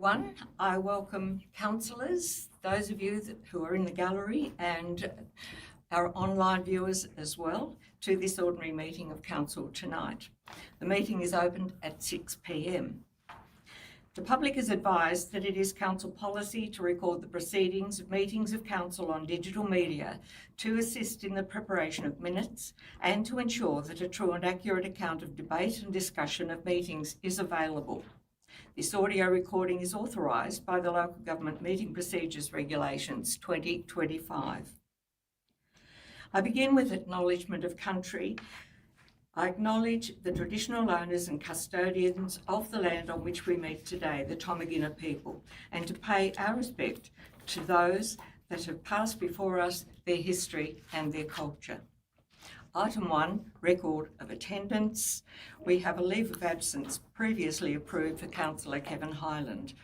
everyone. I welcome councillors, those of you who are in the gallery and our online viewers as well, to this ordinary meeting of council tonight. The meeting is opened at 6 p.m. The public is advised that it is council policy to record the proceedings of meetings of council on digital media to assist in the preparation of minutes and to ensure that a true and accurate account of debate and discussion of meetings is available. This audio recording is authorised by the Local Government Meeting Procedures Regulations 2025. I begin with acknowledgement of country. I acknowledge the traditional owners and custodians of the land on which we meet today, the Tomagina people, and to pay our respect to those that have passed before us, their history and their culture. Item 1, record of attendance. We have a leave of absence previously approved for Councillor Kevin Hyland.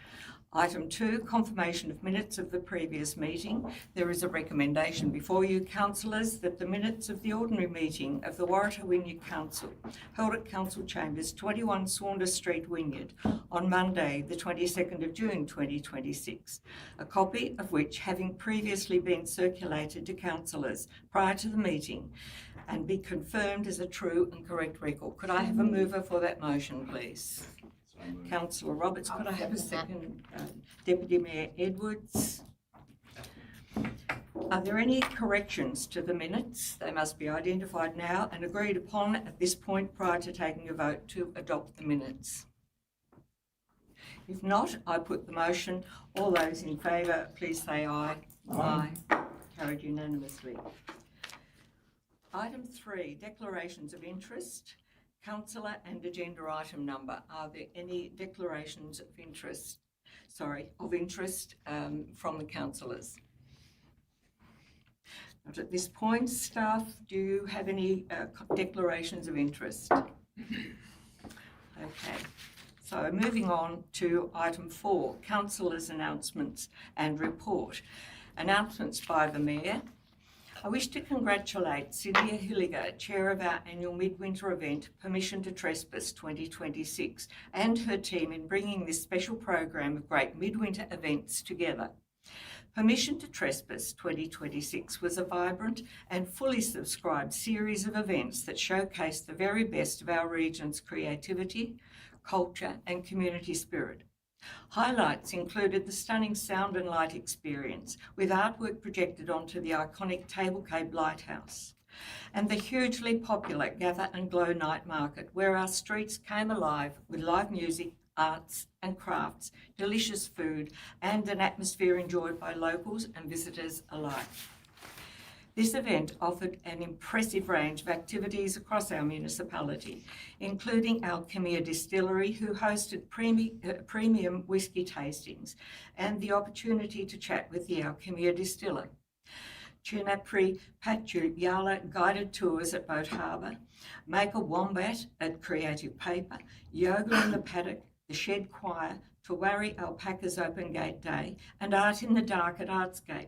Item 2, confirmation of minutes of the previous meeting. There is a recommendation before you, councillors, that the minutes of the ordinary meeting of the Waratah Wynyard Council, held at Council Chambers 21 Saunders Street, Wynyard, on Monday the 22nd of June 2026, a copy of which having previously been circulated to councillors prior to the meeting, and be confirmed as a true and correct record. Could I have a mover for that motion, please? Councillor Roberts, could I have a second? Deputy Mayor Edwards. Are there any corrections to the minutes? They must be identified now and agreed upon at this point prior to taking a vote to adopt the minutes. If not, I put the motion. All those in favour, please say aye. Aye. Carried unanimously. Item 3, declarations of interest. Councillor and agenda item number. Are there any declarations of interest? From the councillors? Not at this point. Staff, do you have any declarations of interest? Okay. So moving on to item 4, councillors' announcements and report. Announcements by the Mayor. I wish to congratulate Cynthia Hilliger, Chair of our annual midwinter event, Permission to Trespass 2026, and her team in bringing this special program of great midwinter events together. Permission to Trespass 2026 was a vibrant and fully subscribed series of events that showcased the very best of our region's creativity, culture and community spirit. Highlights included the stunning sound and light experience with artwork projected onto the iconic Table Cape Lighthouse, and the hugely popular Gather and Glow night market, where our streets came alive with live music, arts and crafts, delicious food and an atmosphere enjoyed by locals and visitors alike. This event offered an impressive range of activities across our municipality, including Alchemia Distillery, who hosted premium whisky tastings and the opportunity to chat with the Alchemia distiller. Chinapri Patu Yala guided tours at Boat Harbour, Make a Wombat at Creative Paper, Yoga in the Paddock, the Shed Choir, Tawari Alpaca's Open Gate Day, and Art in the Dark at Artscape.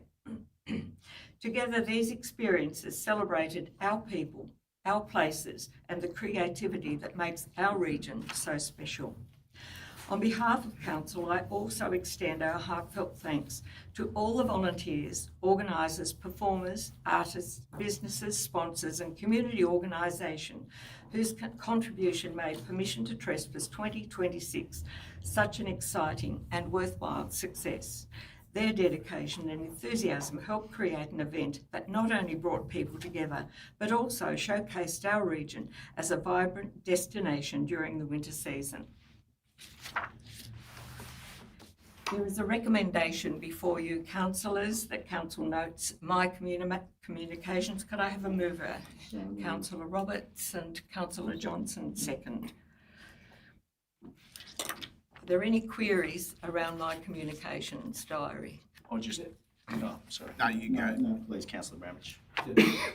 Together, these experiences celebrated our people, our places, and the creativity that makes our region so special. On behalf of Council, I also extend our heartfelt thanks to all the volunteers, organisers, performers, artists, businesses, sponsors and community organisation whose contribution made Permission to Trespass 2026 such an exciting and worthwhile success. Their dedication and enthusiasm helped create an event that not only brought people together, but also showcased our region as a vibrant destination during the winter season. There is a recommendation before you, councillors, that council notes my communications. Could I have a mover? Councillor Roberts and Councillor Johnson second. Are there any queries around my communications diary? I'll just... No, sorry. No, you go. No, please, Councillor Bramage.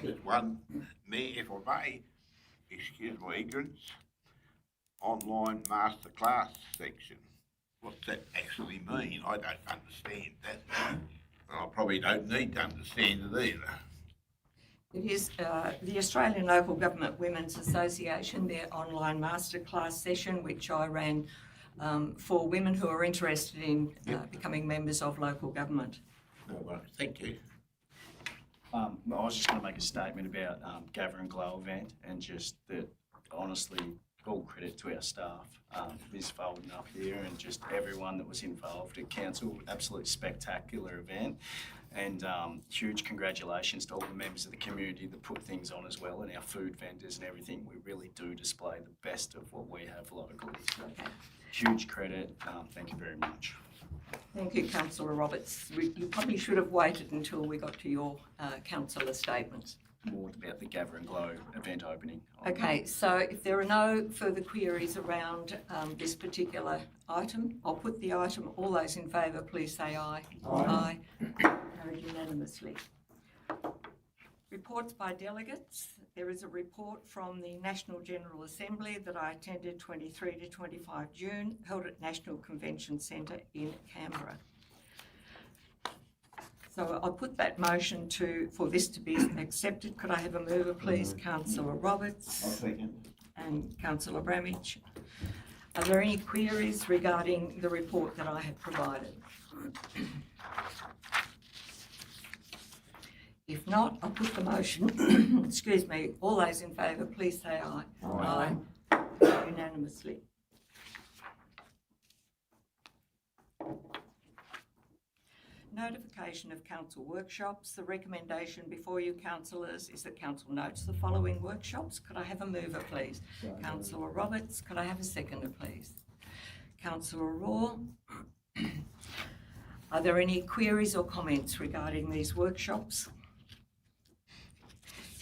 Just one. Mayor, if I may, excuse my ignorance, online masterclass section. What's that actually mean? I don't understand that. I probably don't need to understand it either. It is the Australian Local Government Women's Association, their online masterclass session, which I ran for women who are interested in becoming members of local government. No worries. Thank you. I was just going to make a statement about Gather and Glow event, and just that, honestly, all credit to our staff, Ms. Folden up here, and just everyone that was involved at council. Absolutely spectacular event, and huge congratulations to all the members of the community that put things on as well, and our food vendors and everything. We really do display the best of what we have locally. So huge credit. Thank you very much. Thank you, Councillor Roberts. You probably should have waited until we got to your councillor statements. More about the Gather and Glow event opening. Okay, so if there are no further queries around this particular item, I'll put the item. All those in favour, please say aye. Aye. Carried unanimously. Reports by delegates. There is a report from the National General Assembly that I attended 23 to 25 June, held at National Convention Centre in Canberra. So I'll put that motion for this to be accepted. Could I have a mover, please? Councillor Roberts. I'll second. And Councillor Bramage. Are there any queries regarding the report that I have provided? If not, I'll put the motion. Excuse me. All those in favour, please say aye. Aye. Unanimously. Notification of council workshops. The recommendation before you, councillors, is that council notes the following workshops. Could I have a mover, please? Councillor Roberts. Could I have a seconder, please? Councillor Raw. Are there any queries or comments regarding these workshops?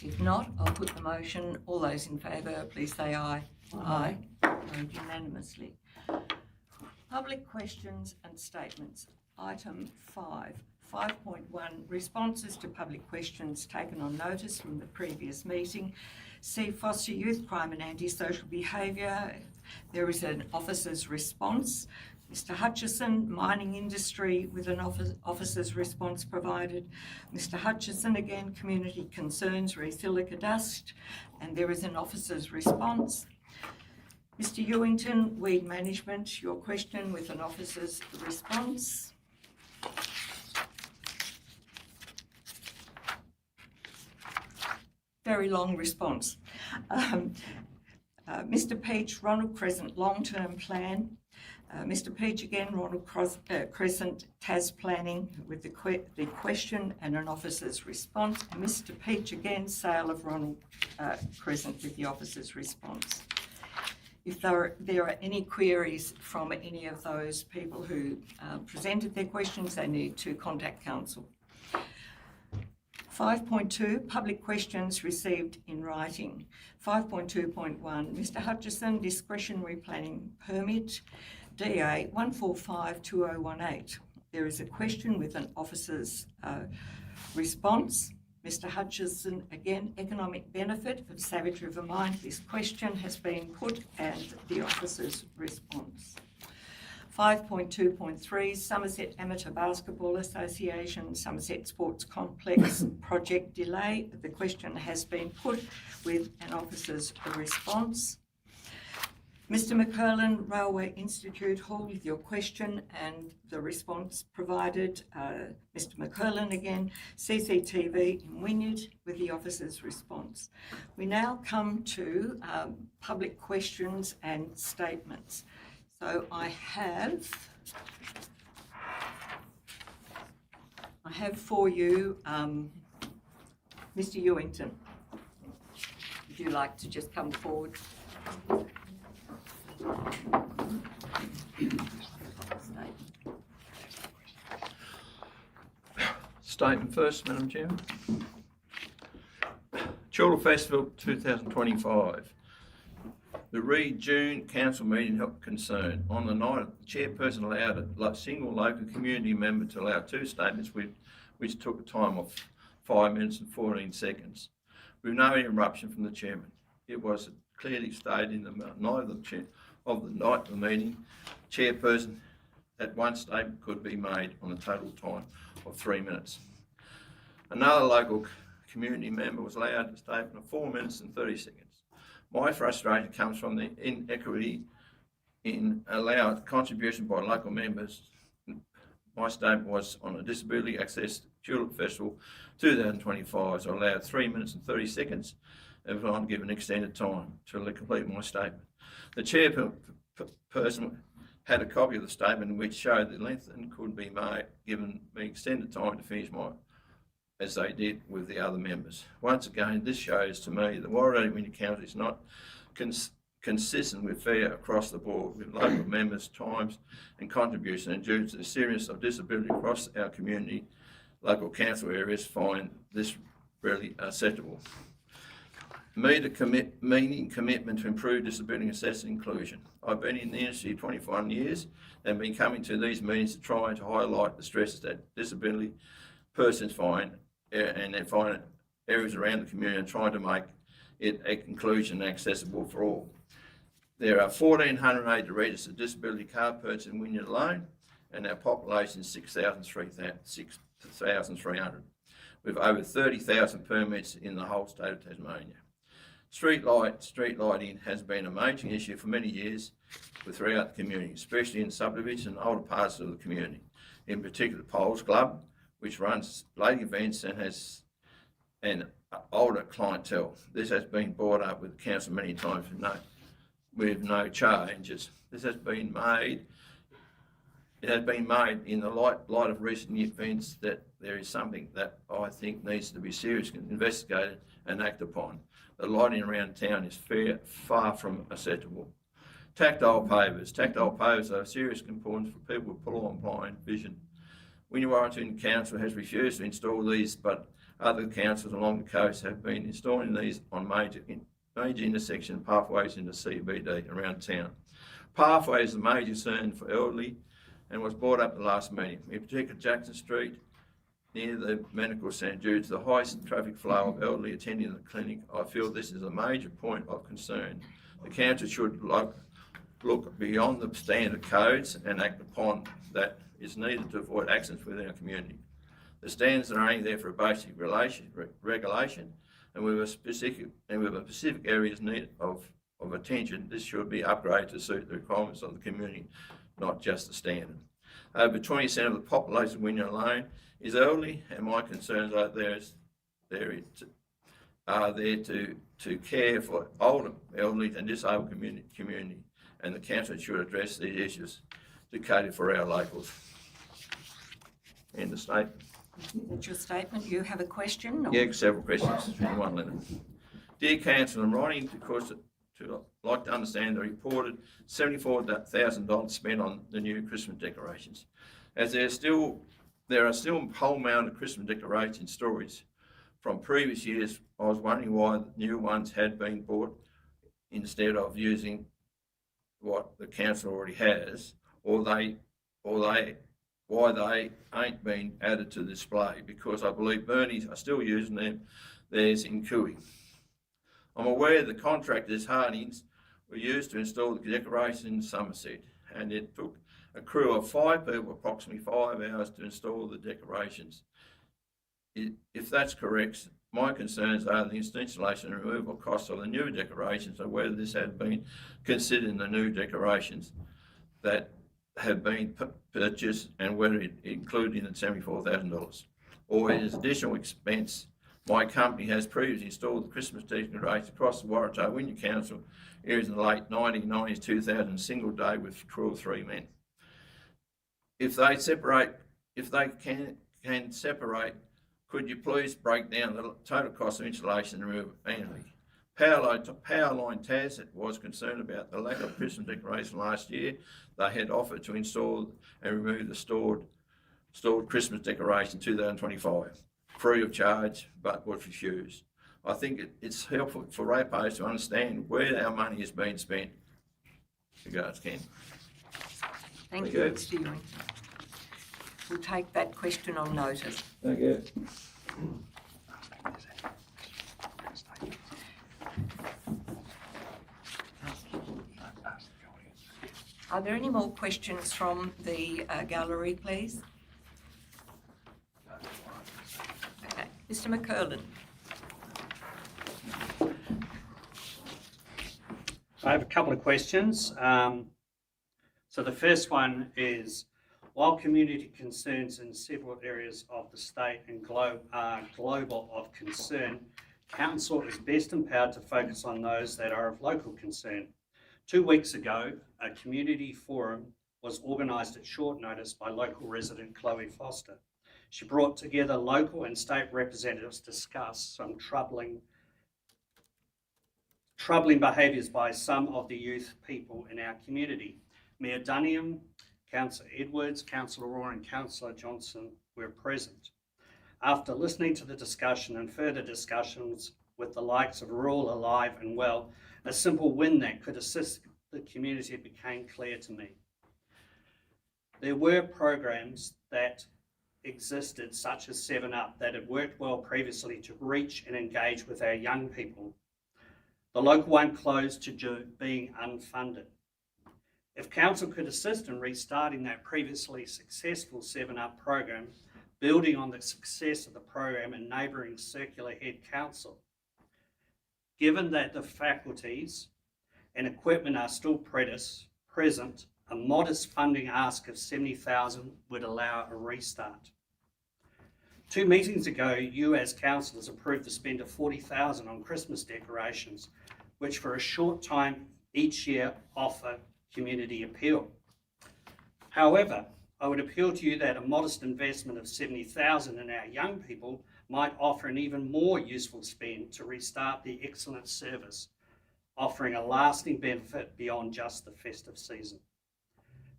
If not, I'll put the motion. All those in favour, please say aye. Aye. Carried unanimously. Public questions and statements. Item 5. 5.1, responses to public questions taken on notice from the previous meeting. C, foster youth crime and antisocial behaviour. There is an officer's response. Mr Hutchison, mining industry, with an officer's response provided. Mr Hutchison again, community concerns, re silica dust, and there is an officer's response. Mr Ewington, weed management, your question with an officer's response. Very long response. Mr Peach, Ronald Crescent long-term plan. Mr Peach again, Ronald Crescent TAS planning with the question and an officer's response. And Mr Peach again, sale of Ronald Crescent with the officer's response. If there are any queries from any of those people who presented their questions, they need to contact council. 5.2, public questions received in writing. 5.2.1, Mr Hutchison, discretionary planning permit, DA 1452018. There is a question with an officer's response. Mr Hutchison, again, economic benefit of Savage River Mine. This question has been put and the officer's response. 5.2.3, Somerset Amateur Basketball Association, Somerset Sports Complex project delay. The question has been put with an officer's response. Mr McCurlin, Railway Institute Hall, with your question and the response provided. Mr McCurlin again, CCTV in Wynyard with the officer's response. We now come to public questions and statements. So I have for you Mr Ewington. Would you like to just come forward? Statement first, Madam Chairman. Chortle Festival 2025. The June Council meeting held concern. On the night, the chairperson allowed a single local community member to allow 2 statements which took a time of 5 minutes and 14 seconds, with no interruption from the chairman. It was clearly stated in the night of the meeting, chairperson that 1 statement could be made on a total time of 3 minutes. Another local community member was allowed a statement of 4 minutes and 30 seconds. My frustration comes from the in allowed contribution by local members. My statement was on a Disability Access Tulip Festival 2025, so I allowed 3 minutes and 30 seconds if I'm given extended time to complete my statement. The chairperson had a copy of the statement which showed the length and could be made, given me extended time to finish as they did with the other members. Once again, this shows to me that Waratah Wynyard Council is not consistent with fair across the board with local members' times and contribution, and due to the seriousness of disability across our community, local council areas find this really acceptable. Meaning commitment to improve disability access and inclusion. I've been in the industry 21 years and been coming to these meetings to try to highlight the stresses that disability persons find and they find areas around the community and trying to make it inclusion and accessible for all. There are 1,480 registered disability card persons in Wynyard alone, and our population is 6,300, with over 30,000 permits in the whole state of Tasmania. Street lighting has been a major issue for many years throughout the community, especially in subdivisions and older parts of the community. In particular, Poles Club, which runs late events and has an older clientele. This has been brought up with the council many times with no changes. This has been made. It has been made in the light of recent events that there is something that I think needs to be seriously investigated and acted upon. The lighting around town is far from acceptable. Tactile pavers. Tactile pavers are of serious importance for people with blind vision. Waratah Council has refused to install these, but other councils along the coast have been installing these on major intersection pathways into CBD around town. Pathway is a major concern for elderly and was brought up at the last meeting. In particular, Jackson Street near the medical centre, due to the high traffic flow of elderly attending the clinic, I feel this is a major point of concern. The council should look beyond the standard codes and act upon that is needed to avoid accidents within our community. The standards are only there for a basic regulation, and with a specific areas need of attention, this should be upgraded to suit the requirements of the community, not just the standard. Over 20% of the population of Wynyard alone is elderly, and my concerns are there to care for older, elderly and disabled community, and the council should address these issues to cater for our locals. End of statement. That's your statement. You have a question? Or? Yeah, several questions in one letter. Dear Council, I'm writing because to like to understand the reported $74,000 spent on the new Christmas decorations. As there are still pole-mounted Christmas decoration storage from previous years. I was wondering why the new ones had been bought instead of using what the council already has, or why they ain't been added to display, because I believe Bernie's are still using theirs in Cooey. I'm aware the contractors Hardings were used to install the decorations in Somerset, and it took a crew of 5 people approximately 5 hours to install the decorations. If that's correct, my concerns are the installation and removal costs of the new decorations, or whether this had been considered in the new decorations that have been purchased, and whether it included in the $74,000, or it is additional expense. My company has previously installed the Christmas decorations across the Waratah Wynyard Council areas in the late 1990s, 2000, single day with a crew of 3 men. If they can separate, could you please break down the total cost of installation and removal annually? Powerline Tas was concerned about the lack of Christmas decoration last year. They had offered to install and remove the stored Christmas decoration 2025, free of charge, but was refused. I think it's helpful for ratepayers to understand where our money is being spent. Regards, Ken. Thank you, Mr. Ewing. We'll take that question on notice. Thank you. Are there any more questions from the gallery, please? Okay. Mr. McCurlin. I have a couple of questions. So the first one is, while community concerns in several areas of the state and globe are global of concern, Council is best empowered to focus on those that are of local concern. 2 weeks ago, a community forum was organised at short notice by local resident Chloe Foster. She brought together local and state representatives to discuss some troubling behaviours by some of the youth people in our community. Mayor Dunham, Councillor Edwards, Councillor Roy and Councillor Johnson were present. After listening to the discussion and further discussions with the likes of Rural, Alive and Well, a simple win that could assist the community became clear to me. There were programs that existed, such as 7up, that had worked well previously to reach and engage with our young people. The local one closed to being unfunded. If Council could assist in restarting that previously successful 7up program, building on the success of the program in neighbouring Circular Head Council, given that the faculties and equipment are still present, a modest funding ask of $70,000 would allow a restart. 2 meetings ago, you as councillors approved the spend of $40,000 on Christmas decorations, which for a short time each year offer community appeal. However, I would appeal to you that a modest investment of $70,000 in our young people might offer an even more useful spend to restart the excellent service, offering a lasting benefit beyond just the festive season,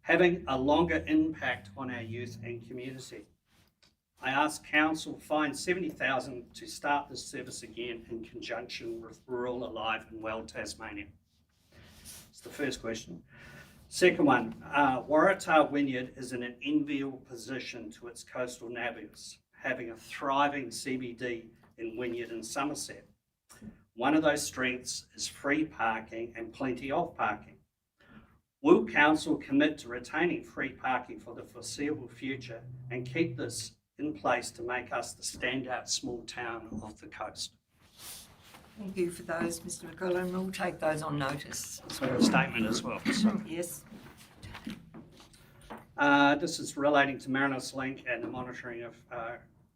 having a longer impact on our youth and community. I ask Council to find $70,000 to start this service again in conjunction with Rural, Alive and Well Tasmania. That's the first question. Second one, Waratah Wynyard is in an enviable position to its coastal neighbours, having a thriving CBD in Wynyard and Somerset. One of those strengths is free parking and plenty of parking. Will Council commit to retaining free parking for the foreseeable future and keep this in place to make us the standout small town of the coast? Thank you for those, Mr McCullough. We'll take those on notice. It's a statement as well. So, Yes. this is relating to Marinus Link and the monitoring of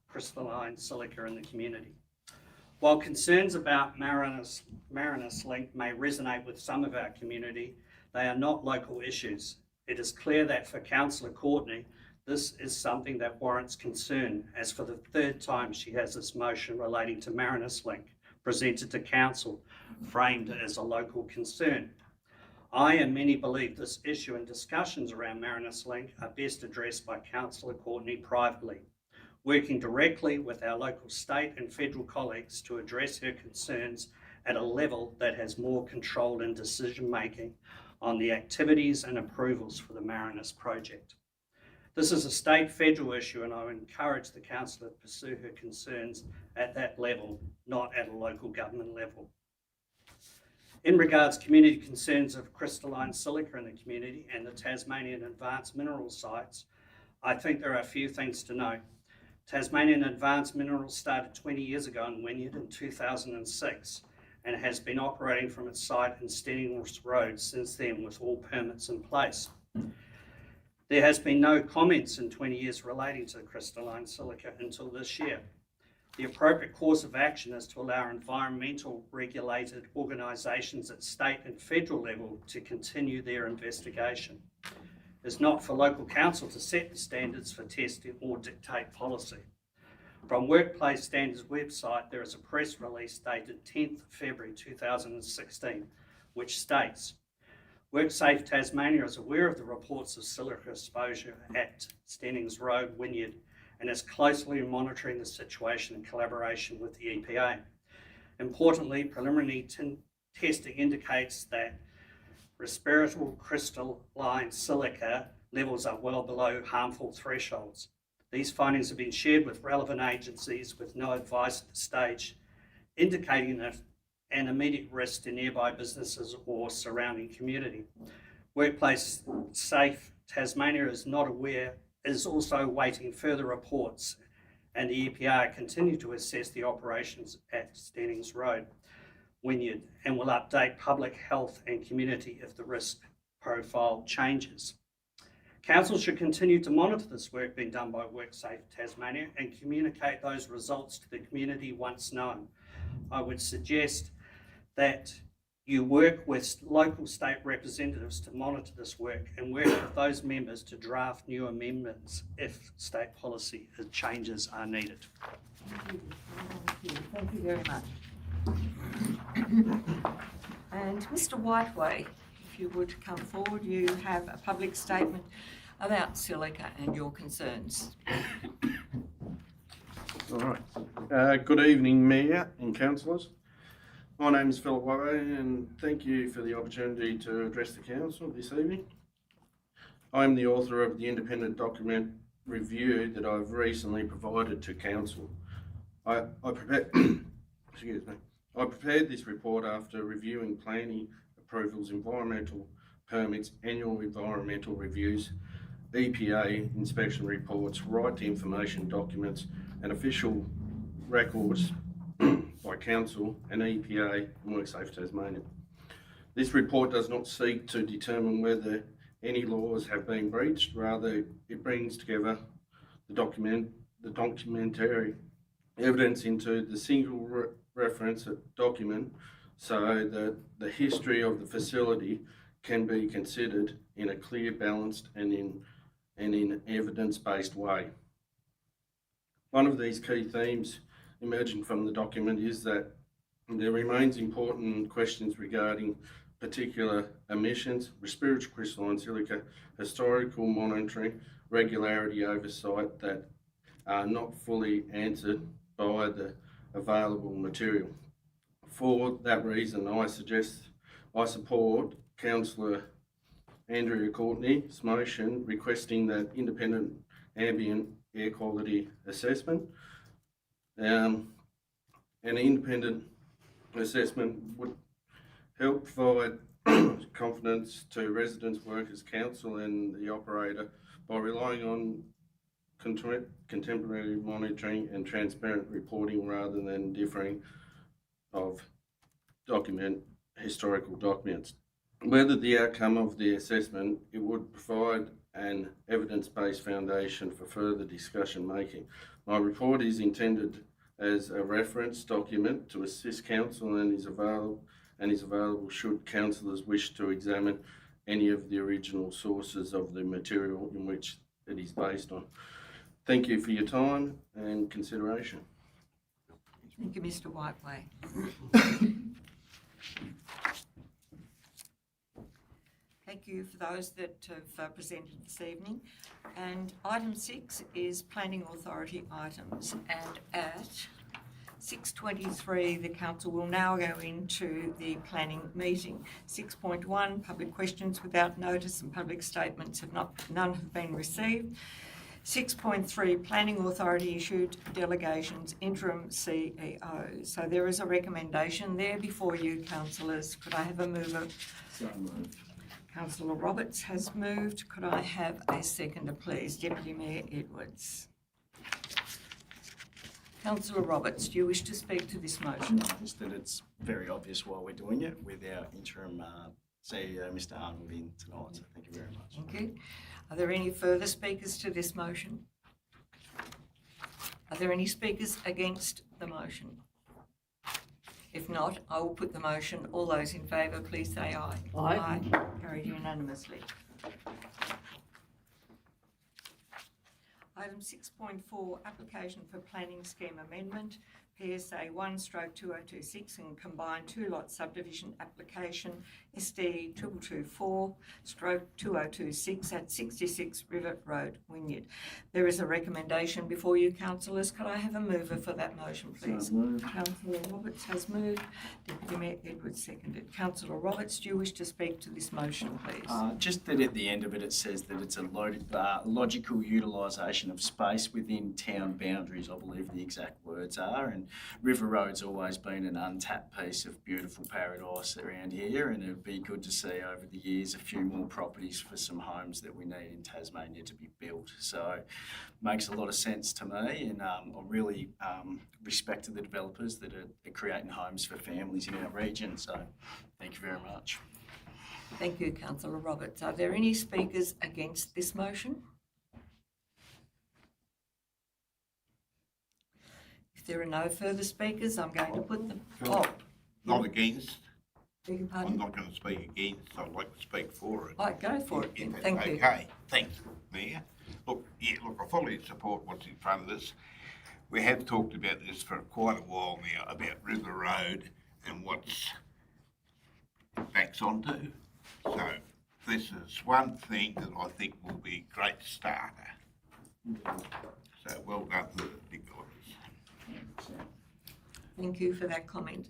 crystalline silica in the community. While concerns about Marinus Link may resonate with some of our community, they are not local issues. It is clear that for Councillor Courtney, this is something that warrants concern, as for the third time she has this motion relating to Marinus Link presented to Council, framed as a local concern. I and many believe this issue and discussions around Marinus Link are best addressed by Councillor Courtney privately, working directly with our local state and federal colleagues to address her concerns at a level that has more control and decision making on the activities and approvals for the Marinus project. This is a state-federal issue, and I would encourage the councillor to pursue her concerns at that level, not at a local government level. In regards to community concerns of crystalline silica in the community and the Tasmanian Advanced Minerals sites, I think there are a few things to note. Tasmanian Advanced Minerals started 20 years ago in Wynyard in 2006 and has been operating from its site in Stennings Road since then with all permits in place. There has been no comments in 20 years relating to crystalline silica until this year. The appropriate course of action is to allow environmental regulated organisations at state and federal level to continue their investigation. It's not for local council to set the standards for testing or dictate policy. From Workplace Standards website, there is a press release dated 10th February 2016, which states, WorkSafe Tasmania is aware of the reports of silica exposure at Stennings Road, Wynyard, and is closely monitoring the situation in collaboration with the EPA. Importantly, preliminary testing indicates that respirable crystalline silica levels are well below harmful thresholds. These findings have been shared with relevant agencies with no advice at this stage, indicating an immediate risk to nearby businesses or surrounding community. Workplace Safe Tasmania is also awaiting further reports, and the EPA continue to assess the operations at Stennings Road, Wynyard, and will update public health and community if the risk profile changes. Council should continue to monitor this work being done by WorkSafe Tasmania and communicate those results to the community once known. I would suggest that you work with local state representatives to monitor this work and work with those members to draft new amendments if state policy changes are needed. Thank you very much. And Mr. Whiteway, if you would come forward, you have a public statement about silica and your concerns. All right. Good evening, Mayor and councillors. My name is Philip Whiteway, and thank you for the opportunity to address the council this evening. I am the author of the independent document review that I've recently provided to council. I prepared this report after reviewing planning approvals, environmental permits, annual environmental reviews, EPA inspection reports, right to information documents, and official records by Council and EPA and WorkSafe Tasmania. This report does not seek to determine whether any laws have been breached, rather it brings together the documentary evidence into the single reference document so that the history of the facility can be considered in a clear, balanced and in evidence-based way. One of these key themes emerging from the document is that there remains important questions regarding particular emissions, respiratory crystalline silica, historical monitoring, regularity oversight that are not fully answered by the available material. For that reason, I support Councillor Andrea Courtney's motion requesting that independent ambient air quality assessment. An independent assessment would help provide confidence to residents, workers, council and the operator by relying on contemporary monitoring and transparent reporting rather than differing of historical documents. Whether the outcome of the assessment, it would provide an evidence-based foundation for further discussion making. My report is intended as a reference document to assist council and is available should councillors wish to examine any of the original sources of the material in which it is based on. Thank you for your time and consideration. Thank you, Mr. Whiteway. Thank you for those that have presented this evening. And item 6 is Planning Authority items. And at 6:23, the council will now go into the planning meeting. 6.1, public questions without notice and public statements none have been received. 6.3, Planning Authority issued delegations, interim CEO. So there is a recommendation there before you, councillors. Could I have a mover? So moved. Councillor Roberts has moved. Could I have a seconder, please? Deputy Mayor Edwards. Councillor Roberts, do you wish to speak to this motion? Just that it's very obvious why we're doing it with our interim CEO, Mr. Arnold, in tonight. So thank you very much. Thank you. Are there any further speakers to this motion? Are there any speakers against the motion? If not, I will put the motion. All those in favour, please say aye. Aye. Carried unanimously. Item 6.4, application for planning scheme amendment, PSA 1/2026 and combined two-lot subdivision application, SD 2224/2026 at 66 River Road, Wynyard. There is a recommendation before you, councillors. Could I have a mover for that motion, please? So moved. Councillor Roberts has moved. Deputy Mayor Edwards seconded. Councillor Roberts, do you wish to speak to this motion, please? Just that at the end of it, it says that it's a logical utilisation of space within town boundaries, I believe the exact words are. And River Road's always been an untapped piece of beautiful paradise around here, and it'd be good to see over the years a few more properties for some homes that we need in Tasmania to be built. So makes a lot of sense to me, and I really respect to the developers that are creating homes for families in our region. So thank you very much. Thank you, Councillor Roberts. Are there any speakers against this motion? If there are no further speakers, I'm going to put them. Oh, Not against. beg your I'm pardon? not going to speak against. I'd like to speak for it. Right, go for it. If then. that's Thank you. Okay, thanks, Mayor. Look, I fully support what's in front of us. We have talked about this for quite a while now, about River Road and what's it backs onto. So this is one thing that I think will be a great starter. So well done to the big guys. Thank you for that comment.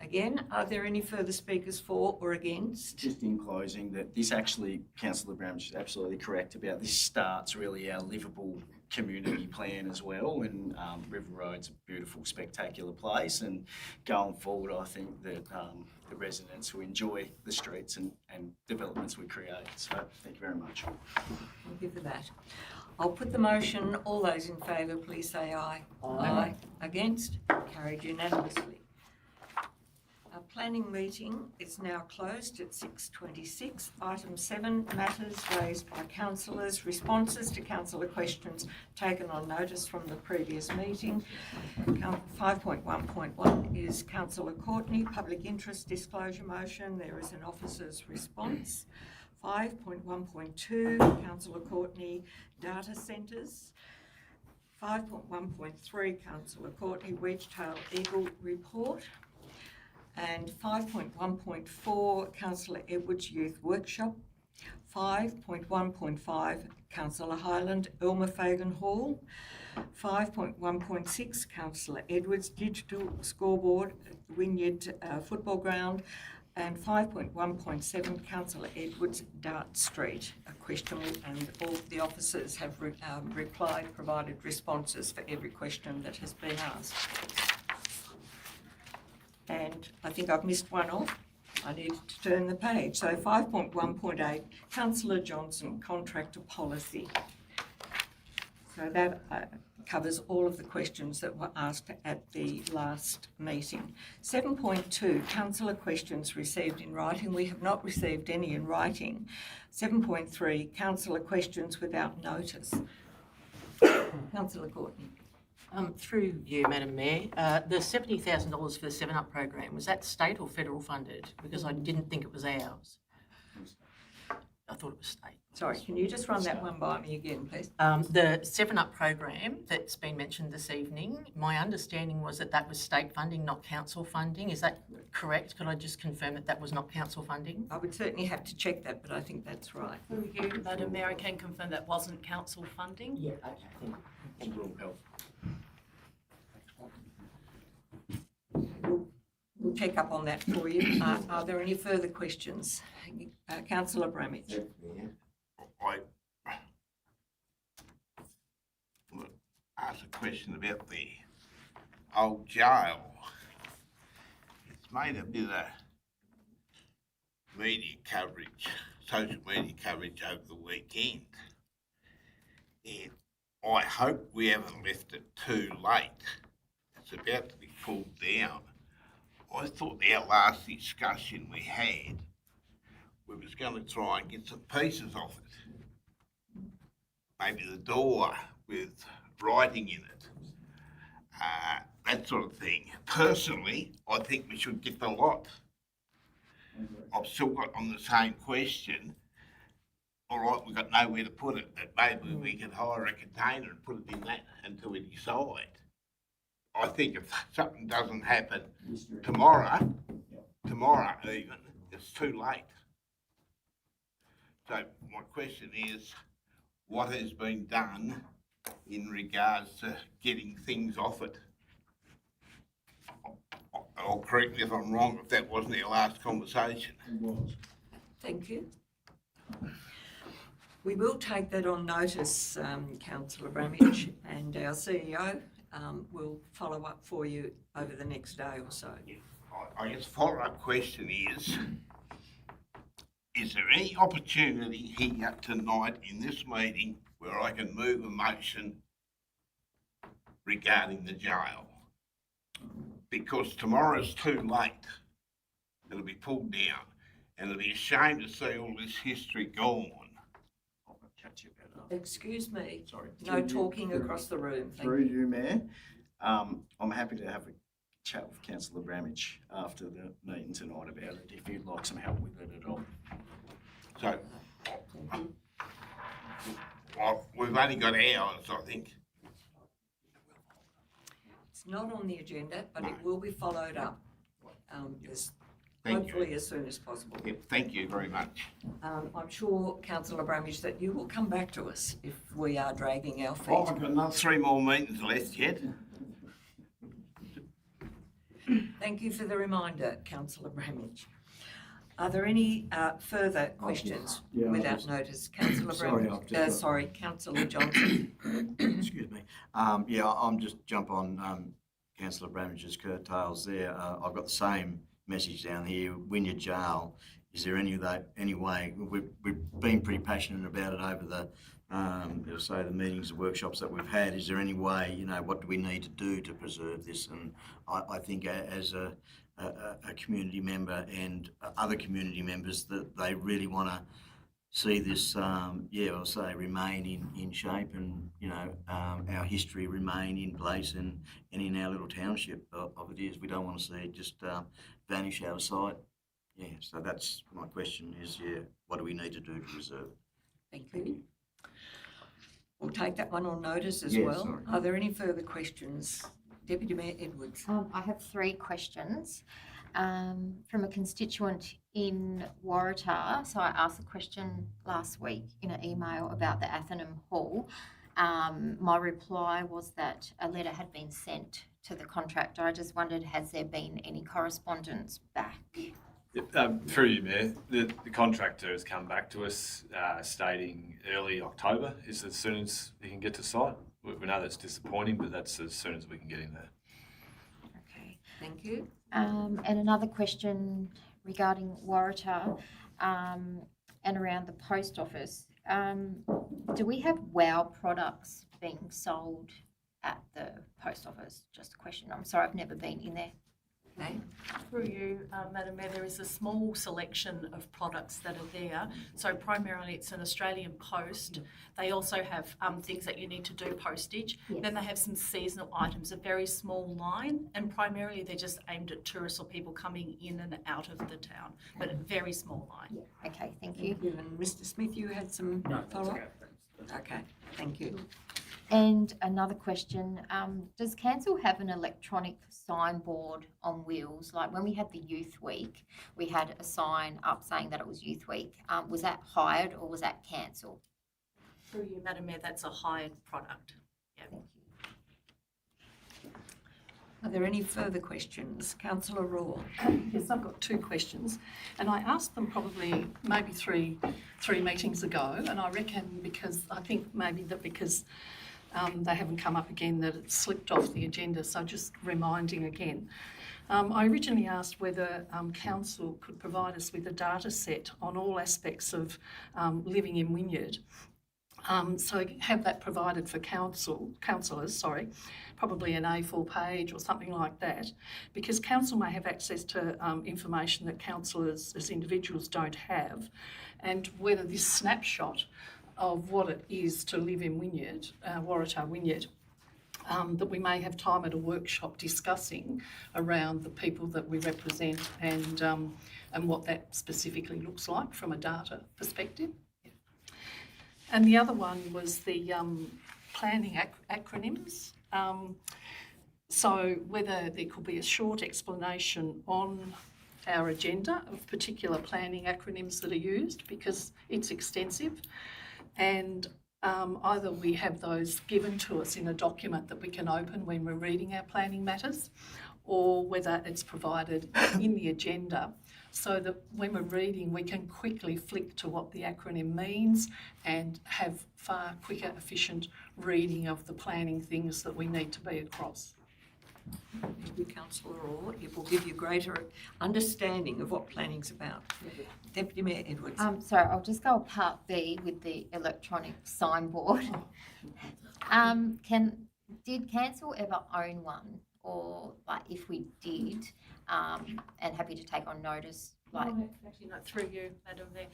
Again, are there any further speakers for or against? Just in closing, that this actually, Councillor Bramage is absolutely correct about this starts really our livable community plan as well, and River Road's a beautiful, spectacular place, and going forward I think that the residents will enjoy the streets and developments we create. So thank you very much. Thank you for that. I'll put the motion. All those in favour, please say aye. Aye. Against? Carried unanimously. Our planning meeting is now closed at 6:26. Item 7, matters raised by councillors, responses to councillor questions taken on notice from the previous meeting. 5.1.1 is Councillor Courtney, public interest disclosure motion. There is an officer's response. 5.1.2, Councillor Courtney, data centres. 5.1.3, Councillor Courtney, Wedge-tailed eagle report. And 5.1.4, Councillor Edwards, youth workshop. 5.1.5, Councillor Highland, Elmer Fagan Hall. 5.1.6, Councillor Edwards, digital scoreboard at the Wynyard football ground. And 5.1.7, Councillor Edwards, Dart Street, a question, and all the officers have provided responses for every question that has been asked. And I think I've missed one off. I need to turn the page. So 5.1.8, Councillor Johnson, contractor policy. So that covers all of the questions that were asked at the last meeting. 7.2, councillor questions received in writing. We have not received any in writing. 7.3, councillor questions without notice. Councillor Courtney. Through you, Madam Mayor, the $70,000 for the 7 Up program, was that state or federal funded? Because I didn't think it was ours. I thought it was state. Sorry, can you just run that one by me again, please? The 7 Up program that's been mentioned this evening, my understanding was that that was state funding, not council funding. Is that correct? Could I just confirm that that was not council funding? I would certainly have to check that, but I think that's right. Through you, Madam Mayor, I can confirm that wasn't council funding. Yeah, okay. Thank you. Rural health. We'll check up on that for you. Are there any further questions? Councillor Bramage. I asked a question about the old jail. It's made a bit of media coverage, social media coverage over the weekend. And I hope we haven't left it too late. It's about to be pulled down. I thought our last discussion we had, we was going to try and get some pieces off it. Maybe the door with writing in it, that sort of thing. Personally, I think we should get the lot. I've still got on the same question. All right, we've got nowhere to put it, but maybe we could hire a container and put it in that until we decide. I think if something doesn't happen tomorrow even, it's too late. So my question is, what has been done in regards to getting things off it? I'll correct me if I'm wrong, if that wasn't our last conversation. It was. Thank you. We will take that on notice, Councillor Bramage, and our CEO will follow up for you over the next day or so. I guess follow-up question is there any opportunity here tonight in this meeting where I can move a motion regarding the jail? Because tomorrow's too late. It'll be pulled down. And it'll be a shame to see all this history gone. I'll catch you about that. Excuse me, Sorry. no talking across the room, thank Through you. you, Mayor. I'm happy to have a chat with Councillor Bramage after the meeting tonight about it, if you'd like some help with it at all. So, well, we've only got hours, I think. It's not on the agenda, but it will be followed up, Thank hopefully you. as soon as possible. Yep, thank you very much. I'm sure, Councillor Bramage, that you will come back to us if we are dragging our Oh, feet. I've got another 3 more meetings left yet. Thank you for the reminder, Councillor Bramage. Are there any further questions yeah, without just- notice? Councillor Sorry, Bramage, I've just got- sorry, Councillor Johnson. Excuse me. Yeah, I'm just jump on Councillor Bramage's curtails there. I've got the same message down here. Wynyard Jail. Is there any way we've been pretty passionate about it over the the meetings, the workshops that we've had. Is there any way, what do we need to do to preserve this? And I think as a community member and other community members that they really want to see this, remain in shape and, our history remain in place and in our little township of it is. We don't want to see it just vanish out of sight. Yeah, so that's my question is, what do we need to do to preserve it? Thank you. We'll take that one on notice as Yeah, well. sorry. Are there any further questions? Deputy Mayor Edwards. I have 3 questions from a constituent in Waratah. So I asked a question last week in an email about the Athenham Hall. My reply was that a letter had been sent to the contractor. I just wondered, has there been any correspondence back? Through you, Mayor, the contractor has come back to us stating early October is as soon as he can get to site. We know that's disappointing, but that's as soon as we can get in there. Okay. Thank you. And another question regarding Waratah and around the post office. Do we have WOW products being sold at the post office? Just a question. I'm sorry, I've never been in there. Okay. Through you, Madam Mayor, there is a small selection of products that are there. So primarily it's an Australian Post. They also have things that you need to do postage. Yes. Then they have some seasonal items, a very small line, and primarily they're just aimed at tourists or people coming in and out of the town, but a very small line. Yeah. Okay, thank you. Thank you. And Mr. Smith, you had some follow-up? Okay, thank you. And another question, does council have an electronic signboard on wheels? Like when we had the Youth Week, we had a sign up saying that it was Youth Week. Was that hired or was that cancelled? Through you, Madam Mayor, that's a hired product. Yeah. Thank you. Are there any further questions? Councillor Raw. Yes, I've got 2 questions, and I asked them probably maybe three meetings ago, and I reckon because they haven't come up again that it slipped off the agenda, so just reminding again. I originally asked whether council could provide us with a data set on all aspects of living in Wynyard. So have that provided for councillors, probably an A4 page or something like that, because council may have access to information that councillors as individuals don't have, and whether this snapshot of what it is to live in Wynyard, Waratah Wynyard, that we may have time at a workshop discussing around the people that we represent and what that specifically looks like from a data perspective. And the other one was the planning acronyms. So whether there could be a short explanation on our agenda of particular planning acronyms that are used, because it's extensive, and either we have those given to us in a document that we can open when we're reading our planning matters, or whether it's provided in the agenda so that when we're reading we can quickly flick to what the acronym means and have far quicker, efficient reading of the planning things that we need to be across. Thank you, Councillor Raw. It will give you greater understanding of what planning's about. Deputy Mayor Edwards. Sorry, I'll just go part B with the electronic signboard. Did council ever own one? Or like if we did, and happy to take on notice Like, Actually, no, through you, Madam Mayor.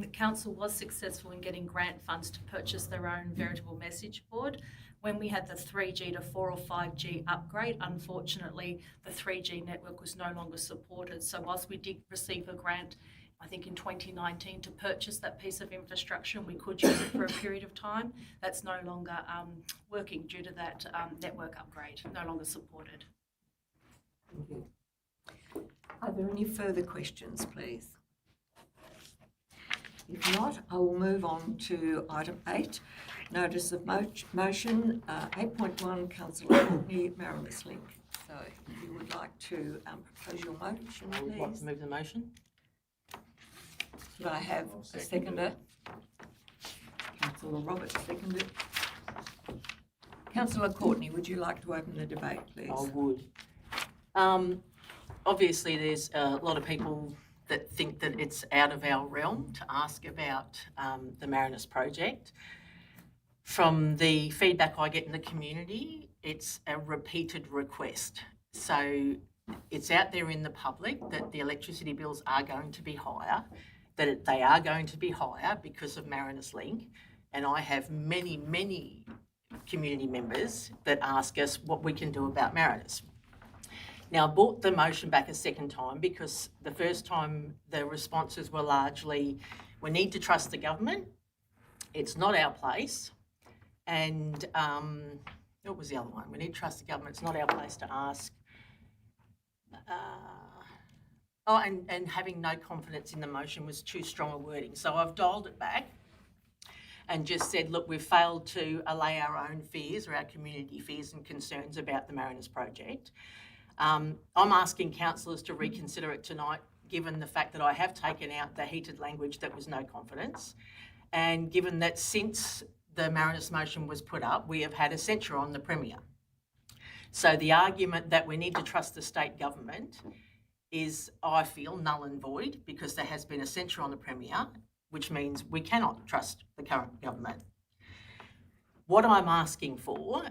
The council was successful in getting grant funds to purchase their own veritable message board. When we had the 3G to 4 or 5G upgrade, unfortunately, the 3G network was no longer supported. So whilst we did receive a grant, I think in 2019, to purchase that piece of infrastructure, and we could use it for a period of time, that's no longer working due to that network upgrade, no longer supported. Thank you. Are there any further questions, please? If not, I will move on to item 8, notice of motion, 8.1, Councillor Courtney, Marinus Link. So if you would like to propose your motion, I would like please. to move the motion. Could I have a seconder? Councillor Roberts, seconded. Councillor Courtney, would you like to open the debate, please? I would. Obviously, there's a lot of people that think that it's out of our realm to ask about the Marinus project. From the feedback I get in the community, it's a repeated request. So it's out there in the public that the electricity bills are going to be higher, that they are going to be higher because of Marinus Link. And I have many, many community members that ask us what we can do about Marinus. Now, I brought the motion back a second time because the first time the responses were largely, we need to trust the government, it's not our place, and what was the other one? We need to trust the government, it's not our place to ask. And having no confidence in the motion was too strong a wording. So I've dialed it back and just said, look, we've failed to allay our own fears or our community fears and concerns about the Marinus project. I'm asking councillors to reconsider it tonight, given the fact that I have taken out the heated language that was no confidence, and given that since the Marinus motion was put up, we have had a censure on the Premier. So the argument that we need to trust the state government is, I feel, null and void because there has been a censure on the Premier, which means we cannot trust the current government. What I'm asking for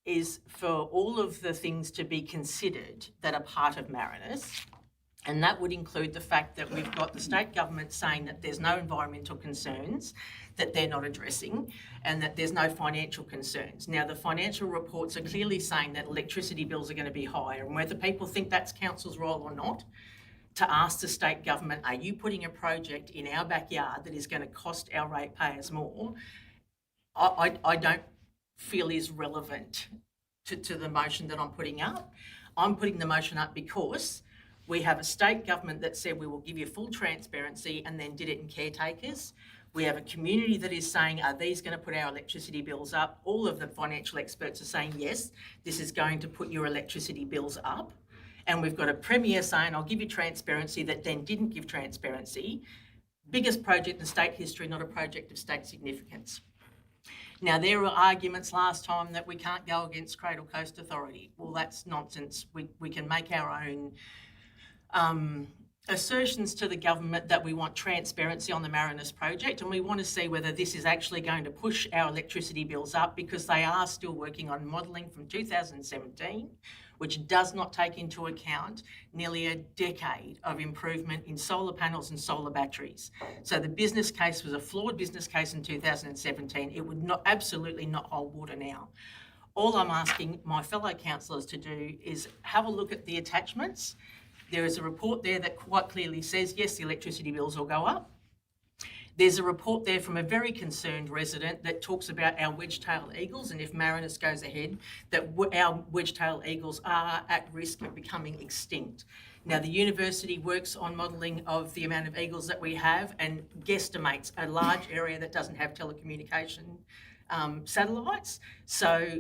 is for all of the things to be considered that are part of Marinus, and that would include the fact that we've got the state government saying that there's no environmental concerns that they're not addressing and that there's no financial concerns. Now, the financial reports are clearly saying that electricity bills are going to be higher, and whether people think that's council's role or not, to ask the state government, are you putting a project in our backyard that is going to cost our ratepayers more, I don't feel is relevant to the motion that I'm putting up. I'm putting the motion up because we have a state government that said we will give you full transparency and then did it in caretakers. We have a community that is saying, are these going to put our electricity bills up? All of the financial experts are saying, yes, this is going to put your electricity bills up. And we've got a Premier saying, I'll give you transparency, that then didn't give transparency. Biggest project in state history, not a project of state significance. Now, there were arguments last time that we can't go against Cradle Coast Authority. Well, that's nonsense. We can make our own assertions to the government that we want transparency on the Marinus project, and we want to see whether this is actually going to push our electricity bills up, because they are still working on modelling from 2017, which does not take into account nearly a decade of improvement in solar panels and solar batteries. So the business case was a flawed business case in 2017. It would not, absolutely not hold water now. All I'm asking my fellow councillors to do is have a look at the attachments. There is a report there that quite clearly says, yes, the electricity bills will go up. There's a report there from a very concerned resident that talks about our wedge-tailed eagles, and if Marinus goes ahead, that our wedge-tailed eagles are at risk of becoming extinct. Now, the university works on modelling of the amount of eagles that we have and guesstimates a large area that doesn't have telecommunication satellites. So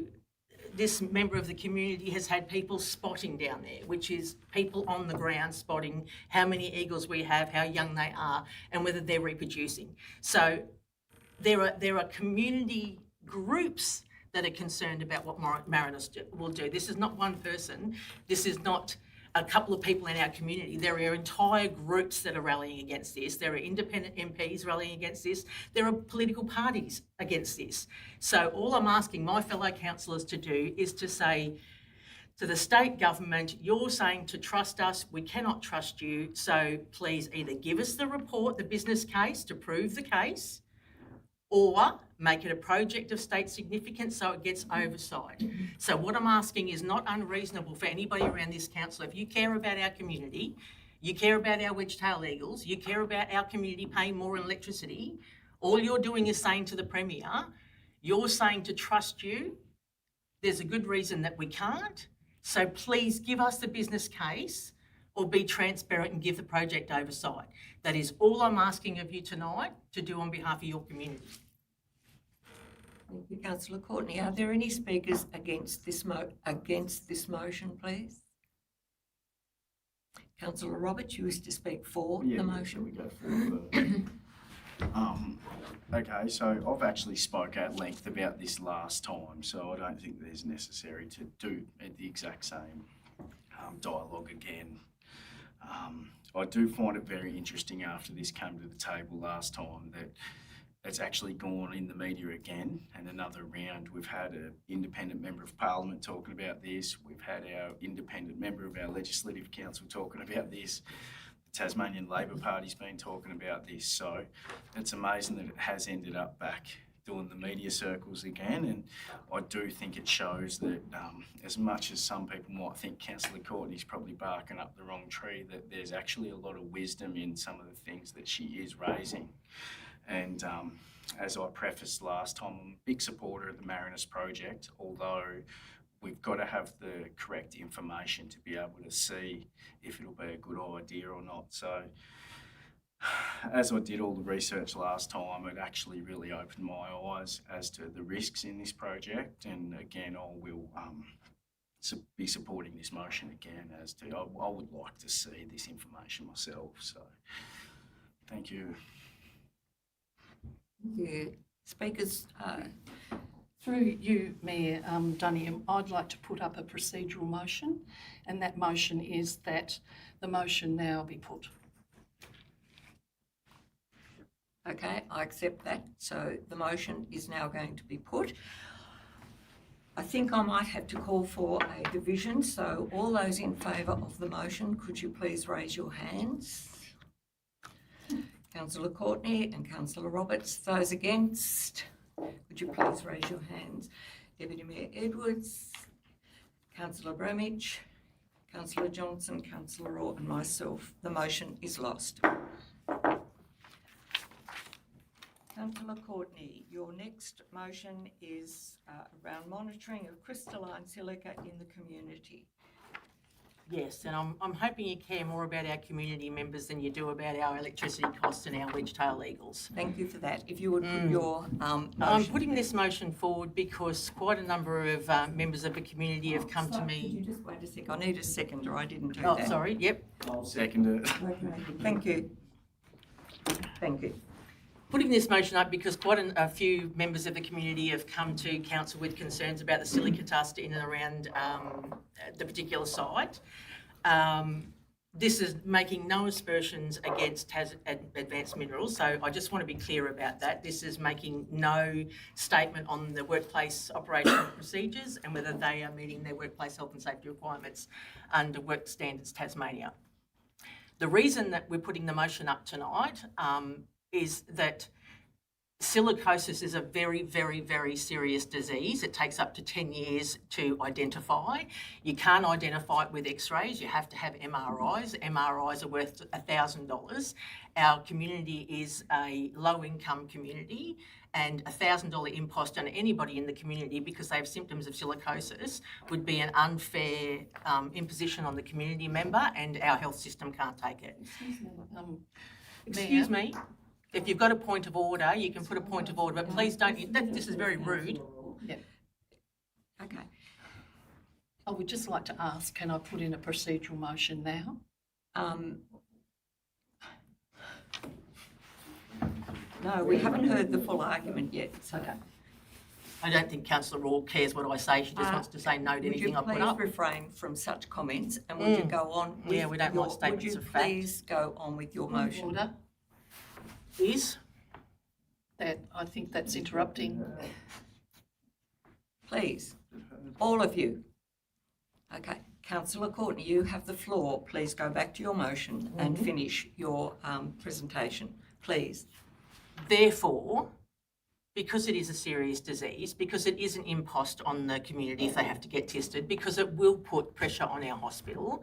this member of the community has had people spotting down there, which is people on the ground spotting how many eagles we have, how young they are, and whether they're reproducing. So there are community groups that are concerned about what Marinus will do. This is not one person. This is not a couple of people in our community. There are entire groups that are rallying against this. There are independent MPs rallying against this. There are political parties against this. So all I'm asking my fellow councillors to do is to say, to the state government, you're saying to trust us, we cannot trust you, so please either give us the report, the business case to prove the case, or make it a project of state significance so it gets oversight. So what I'm asking is not unreasonable for anybody around this council. If you care about our community, you care about our wedge-tailed eagles, you care about our community paying more in electricity, all you're doing is saying to the Premier, you're saying to trust you. There's a good reason that we can't. So please give us the business case or be transparent and give the project oversight. That is all I'm asking of you tonight to do on behalf of your community. Thank you, Councillor Courtney. Are there any speakers against this motion, please? Councillor Roberts, you wish to speak for the motion? We go forward. Okay, so I've actually spoke at length about this last time, so I don't think there's necessary to do the exact same dialogue again. I do find it very interesting after this came to the table last time that it's actually gone in the media again and another round. We've had an independent member of parliament talking about this. We've had our independent member of our legislative council talking about this. Tasmanian Labor Party's been talking about this, so it's amazing that it has ended up back doing the media circles again, and I do think it shows that as much as some people might think Councillor Courtney's probably barking up the wrong tree, that there's actually a lot of wisdom in some of the things that she is raising. And as I prefaced last time, I'm a big supporter of the Marinus project, although we've got to have the correct information to be able to see if it'll be a good idea or not. So as I did all the research last time, it actually really opened my eyes as to the risks in this project. And again, I will be supporting this motion again as to, I would like to see this information myself. So thank you. Thank you. Speakers, Through you, Mayor Dunham, I'd like to put up a procedural motion, and that motion is that the motion now be put. okay, I accept that. So the motion is now going to be put. I think I might have to call for a division. So all those in favour of the motion, could you please raise your hands? Councillor Courtney and Councillor Roberts. Those against, could you please raise your hands? Deputy Mayor Edwards, Councillor Bramage, Councillor Johnson, Councillor Orr and myself. The motion is lost. Councillor Courtney, your next motion is around monitoring of crystalline silica in the community. Yes, and I'm hoping you care more about our community members than you do about our electricity costs and our wedge-tailed eagles. Thank you for that. If you would put your motion. I'm putting this motion forward because quite a number of members of the community have come to me. Could you just wait a sec? I need a seconder. I didn't do Oh, that. sorry, yep. I'll second it. Okay. Thank you. Thank you. Putting this motion up because quite a few members of the community have come to council with concerns about the silica dust in and around the particular site. This is making no aspersions against Advanced Minerals, so I just want to be clear about that. This is making no statement on the workplace operational procedures and whether they are meeting their workplace health and safety requirements under Work Standards Tasmania. The reason that we're putting the motion up tonight is that silicosis is a very, very, very serious disease. It takes up to 10 years to identify. You can't identify it with x-rays. You have to have MRIs. MRIs are worth $1,000. Our community is a low-income community, and $1,000 impost on anybody in the community because they have symptoms of silicosis would be an unfair imposition on the community member, and our health system can't take it. Excuse me. If you've got a point of order, you can put a point of order, but please don't, this is very rude. Yeah. Okay. I would just like to ask, can I put in a procedural motion now? No, we haven't heard the full argument yet. So I don't think Councillor Orr cares what I say. She just wants to say no to anything I put up. Would you please refrain from such comments and would you go on with Yeah, we don't like statements of fact. Would you please go on with your motion? Order. Is? That, I think that's interrupting. Please, all of you. Okay, councillor Courtney, you have the floor. Please go back to your motion and finish your presentation, please. Therefore, because it is a serious disease, because it is an impost on the community if they have to get tested, because it will put pressure on our hospital,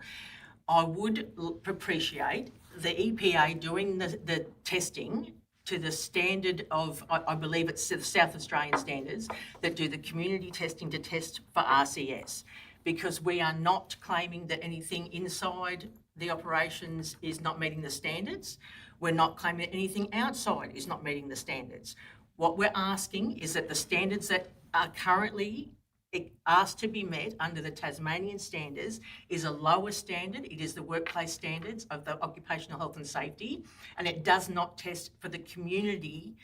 I would appreciate the EPA doing the testing to the standard of, I believe it's the South Australian standards, that do the community testing to test for RCS. Because we are not claiming that anything inside the operations is not meeting the standards. We're not claiming that anything outside is not meeting the standards. What we're asking is that the standards that are currently asked to be met under the Tasmanian standards is a lower standard. It is the workplace standards of the occupational health and safety, and it does not test for the community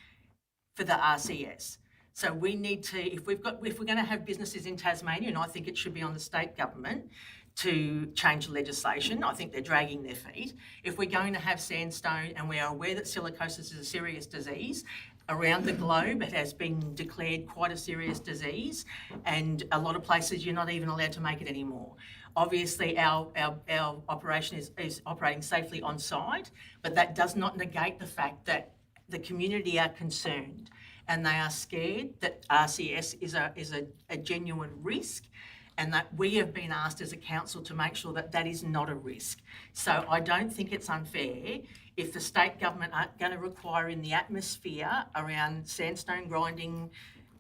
for the RCS. So we need to, if we're going to have businesses in Tasmania, and I think it should be on the state government to change the legislation. I think they're dragging their feet. If we're going to have sandstone, and we are aware that silicosis is a serious disease, around the globe it has been declared quite a serious disease, and a lot of places you're not even allowed to make it anymore. Obviously our operation is operating safely on site, but that does not negate the fact that the community are concerned and they are scared that RCS is a genuine risk, and that we have been asked as a council to make sure that that is not a risk. So I don't think it's unfair if the state government aren't going to require in the atmosphere around sandstone grinding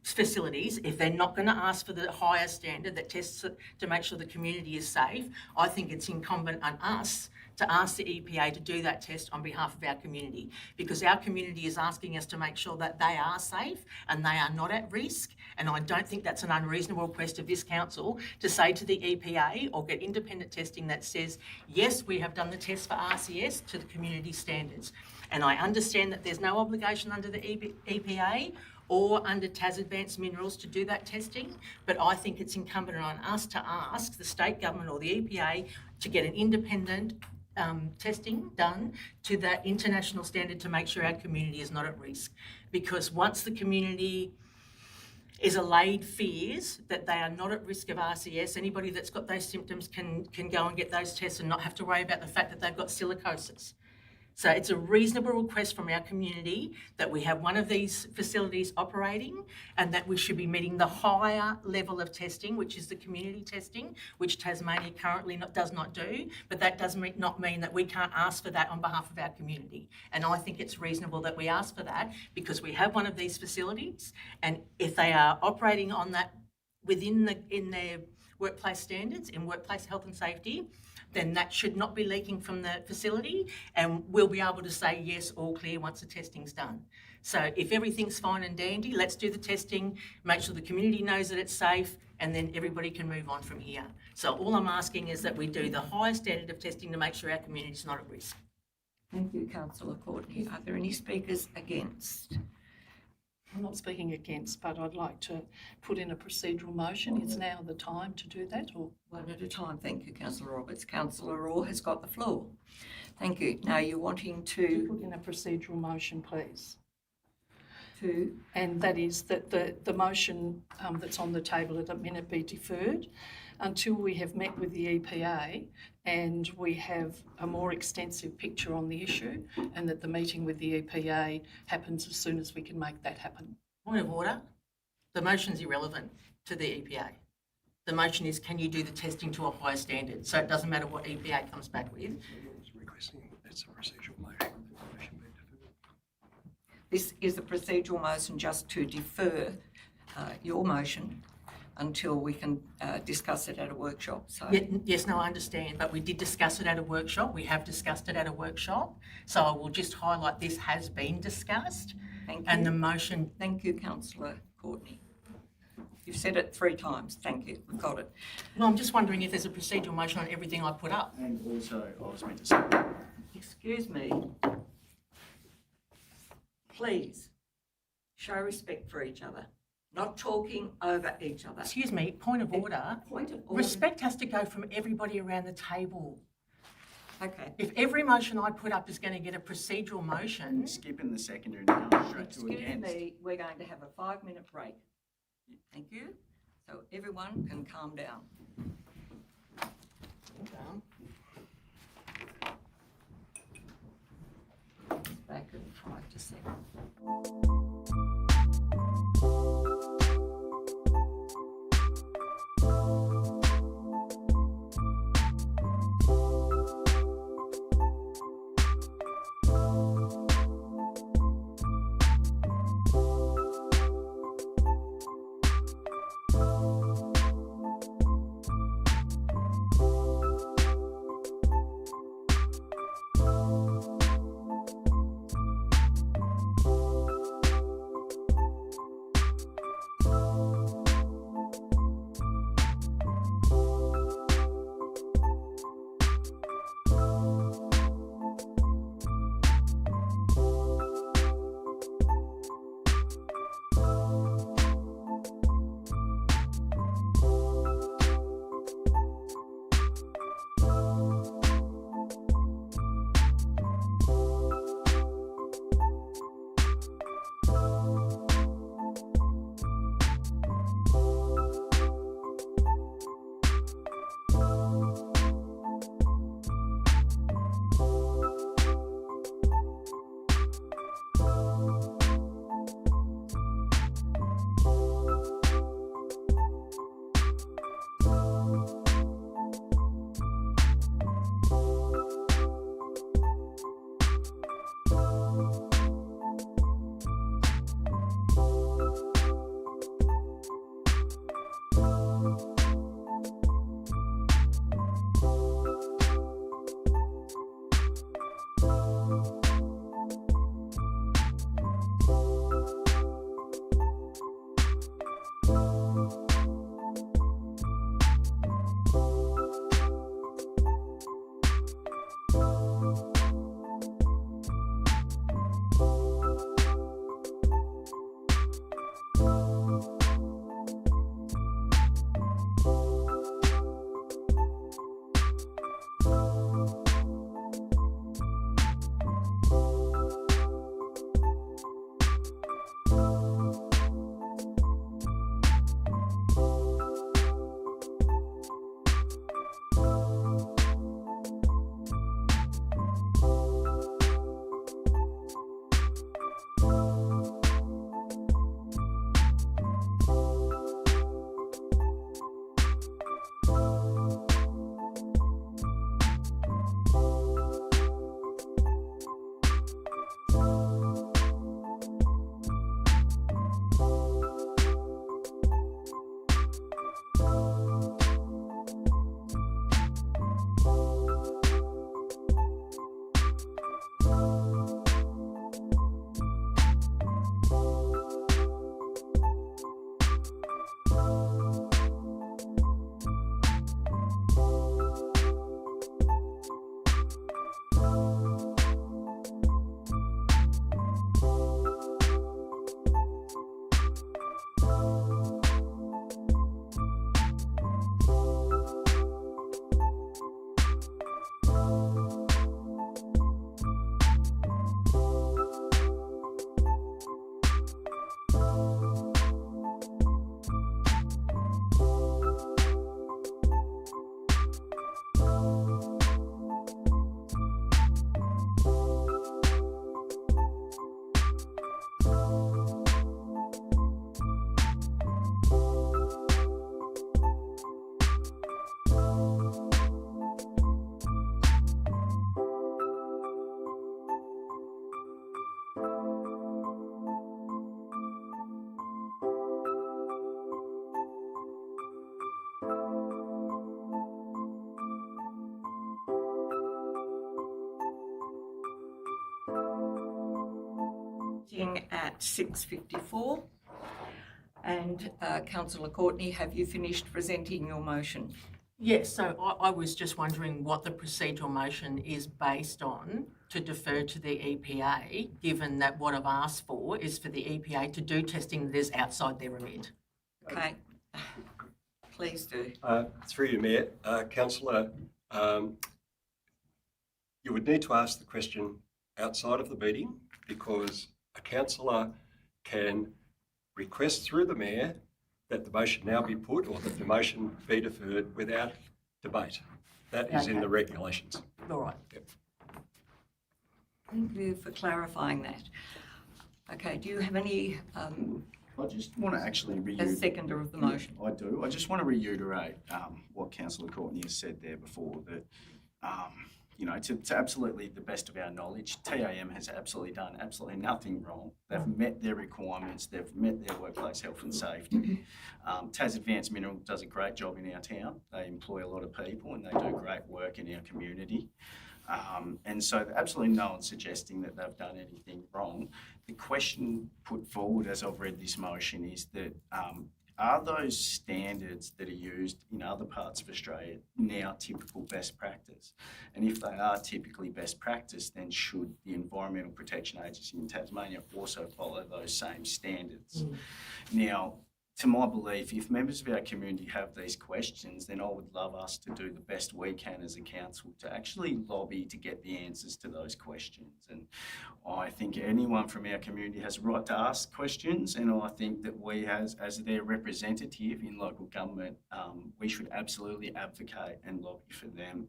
facilities, if they're not going to ask for the higher standard that tests to make sure the community is safe, I think it's incumbent on us to ask the EPA to do that test on behalf of our community, because our community is asking us to make sure that they are safe and they are not at risk. And I don't think that's an unreasonable request of this council to say to the EPA or get independent testing that says, yes, we have done the test for RCS to the community standards. And I understand that there's no obligation under the EPA or under Tas Advanced Minerals to do that testing, but I think it's incumbent on us to ask the state government or the EPA to get an independent testing done to that international standard to make sure our community is not at risk. Because once the community is allayed fears that they are not at risk of RCS, anybody that's got those symptoms can go and get those tests and not have to worry about the fact that they've got silicosis. So it's a reasonable request from our community that we have one of these facilities operating, and that we should be meeting the higher level of testing, which is the community testing, which Tasmania currently does not do, but that does not mean that we can't ask for that on behalf of our community. And I think it's reasonable that we ask for that, because we have one of these facilities, and if they are operating on that in their workplace standards, in workplace health and safety, then that should not be leaking from the facility, and we'll be able to say yes, all clear once the testing's done. So if everything's fine and dandy, let's do the testing, make sure the community knows that it's safe, and then everybody can move on from here. So all I'm asking is that we do the highest standard of testing to make sure our community's not at risk. Thank you, councillor Courtney. Are there any speakers against? I'm not speaking against, but I'd like to put in a procedural motion. Is now the time to do that? Or One at a time. Thank you, councillor Roberts. Councillor Raw has got the floor. Thank you. Now you're wanting to put in a procedural motion, please. to And that is that the motion that's on the table at the minute be deferred until we have met with the EPA and we have a more extensive picture on the issue, and that the meeting with the EPA happens as soon as we can make that happen. Point of order, the motion's irrelevant to the EPA. The motion is, can you do the testing to a higher standard? So it doesn't matter what EPA comes back with. It's a procedural motion. this is a procedural motion just to defer your motion until we can discuss it at a workshop. So Yes, no, I understand, but we did discuss it at a workshop. We have discussed it at a workshop. So I will just highlight this has been discussed. thank you. And the motion, Thank you, councillor Courtney. You've said it 3 times. Thank you. We've got it. well, I'm just wondering if there's a procedural motion on everything I put up. And also, I was meant to say, Excuse me. Please show respect for each other. Not talking over each other. Excuse me, point of order. Point of order. Respect has to go from everybody around the table. Okay. If every motion I put up is going to get a procedural motion, skipping the secondary and going straight to Excuse against. me, we're going to have a 5-minute break. Thank you. So everyone can calm down. Well done. Back at 5 to 7. At 6:54. And Councillor Courtney, have you finished presenting your motion? Yes, so I was just wondering what the procedural motion is based on to defer to the EPA, given that what I've asked for is for the EPA to do testing that is outside their remit. Okay, please do. Through you, Mayor. Councillor, you would need to ask the question outside of the meeting, because a councillor can request through the Mayor that the motion now be put, or that the motion be deferred without debate. That is in the regulations. All right. Thank you for clarifying that. Okay, do you have any, I just want to actually a reiterate. seconder of the motion? I do. I just want to reiterate what Councillor Courtney has said there before, that, you know, to absolutely the best of our knowledge, TAM has absolutely done absolutely nothing wrong. They've met their requirements. They've met their workplace health and safety. Tas Advanced Mineral does a great job in our town. They employ a lot of people and they do great work in our community. And so absolutely no one's suggesting that they've done anything wrong. The question put forward as I've read this motion is that are those standards that are used in other parts of Australia now typical best practice? And if they are typically best practice, then should the Environmental Protection Agency in Tasmania also follow those same standards? Now, to my belief, if members of our community have these questions, then I would love us to do the best we can as a council to actually lobby to get the answers to those questions. And I think anyone from our community has a right to ask questions, and I think that we as their representative in local government, we should absolutely advocate and lobby for them,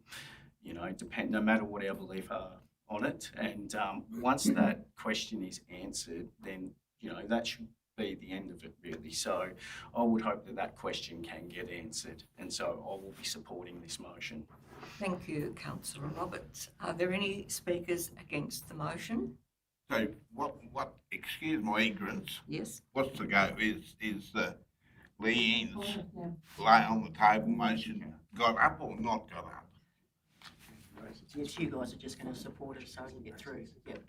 you know, no matter what our belief are on it. And once that question is answered, then, you know, that should be the end of it, really. So I would hope that that question can get answered, and so I will be supporting this motion. Thank you, Councillor Roberts. Are there any speakers against the motion? So what, excuse my ignorance, Yes. what's the go, is the Leanne's lay on the table motion got up or not got up? Yes, you guys are just going to support it so we can get through. Yep.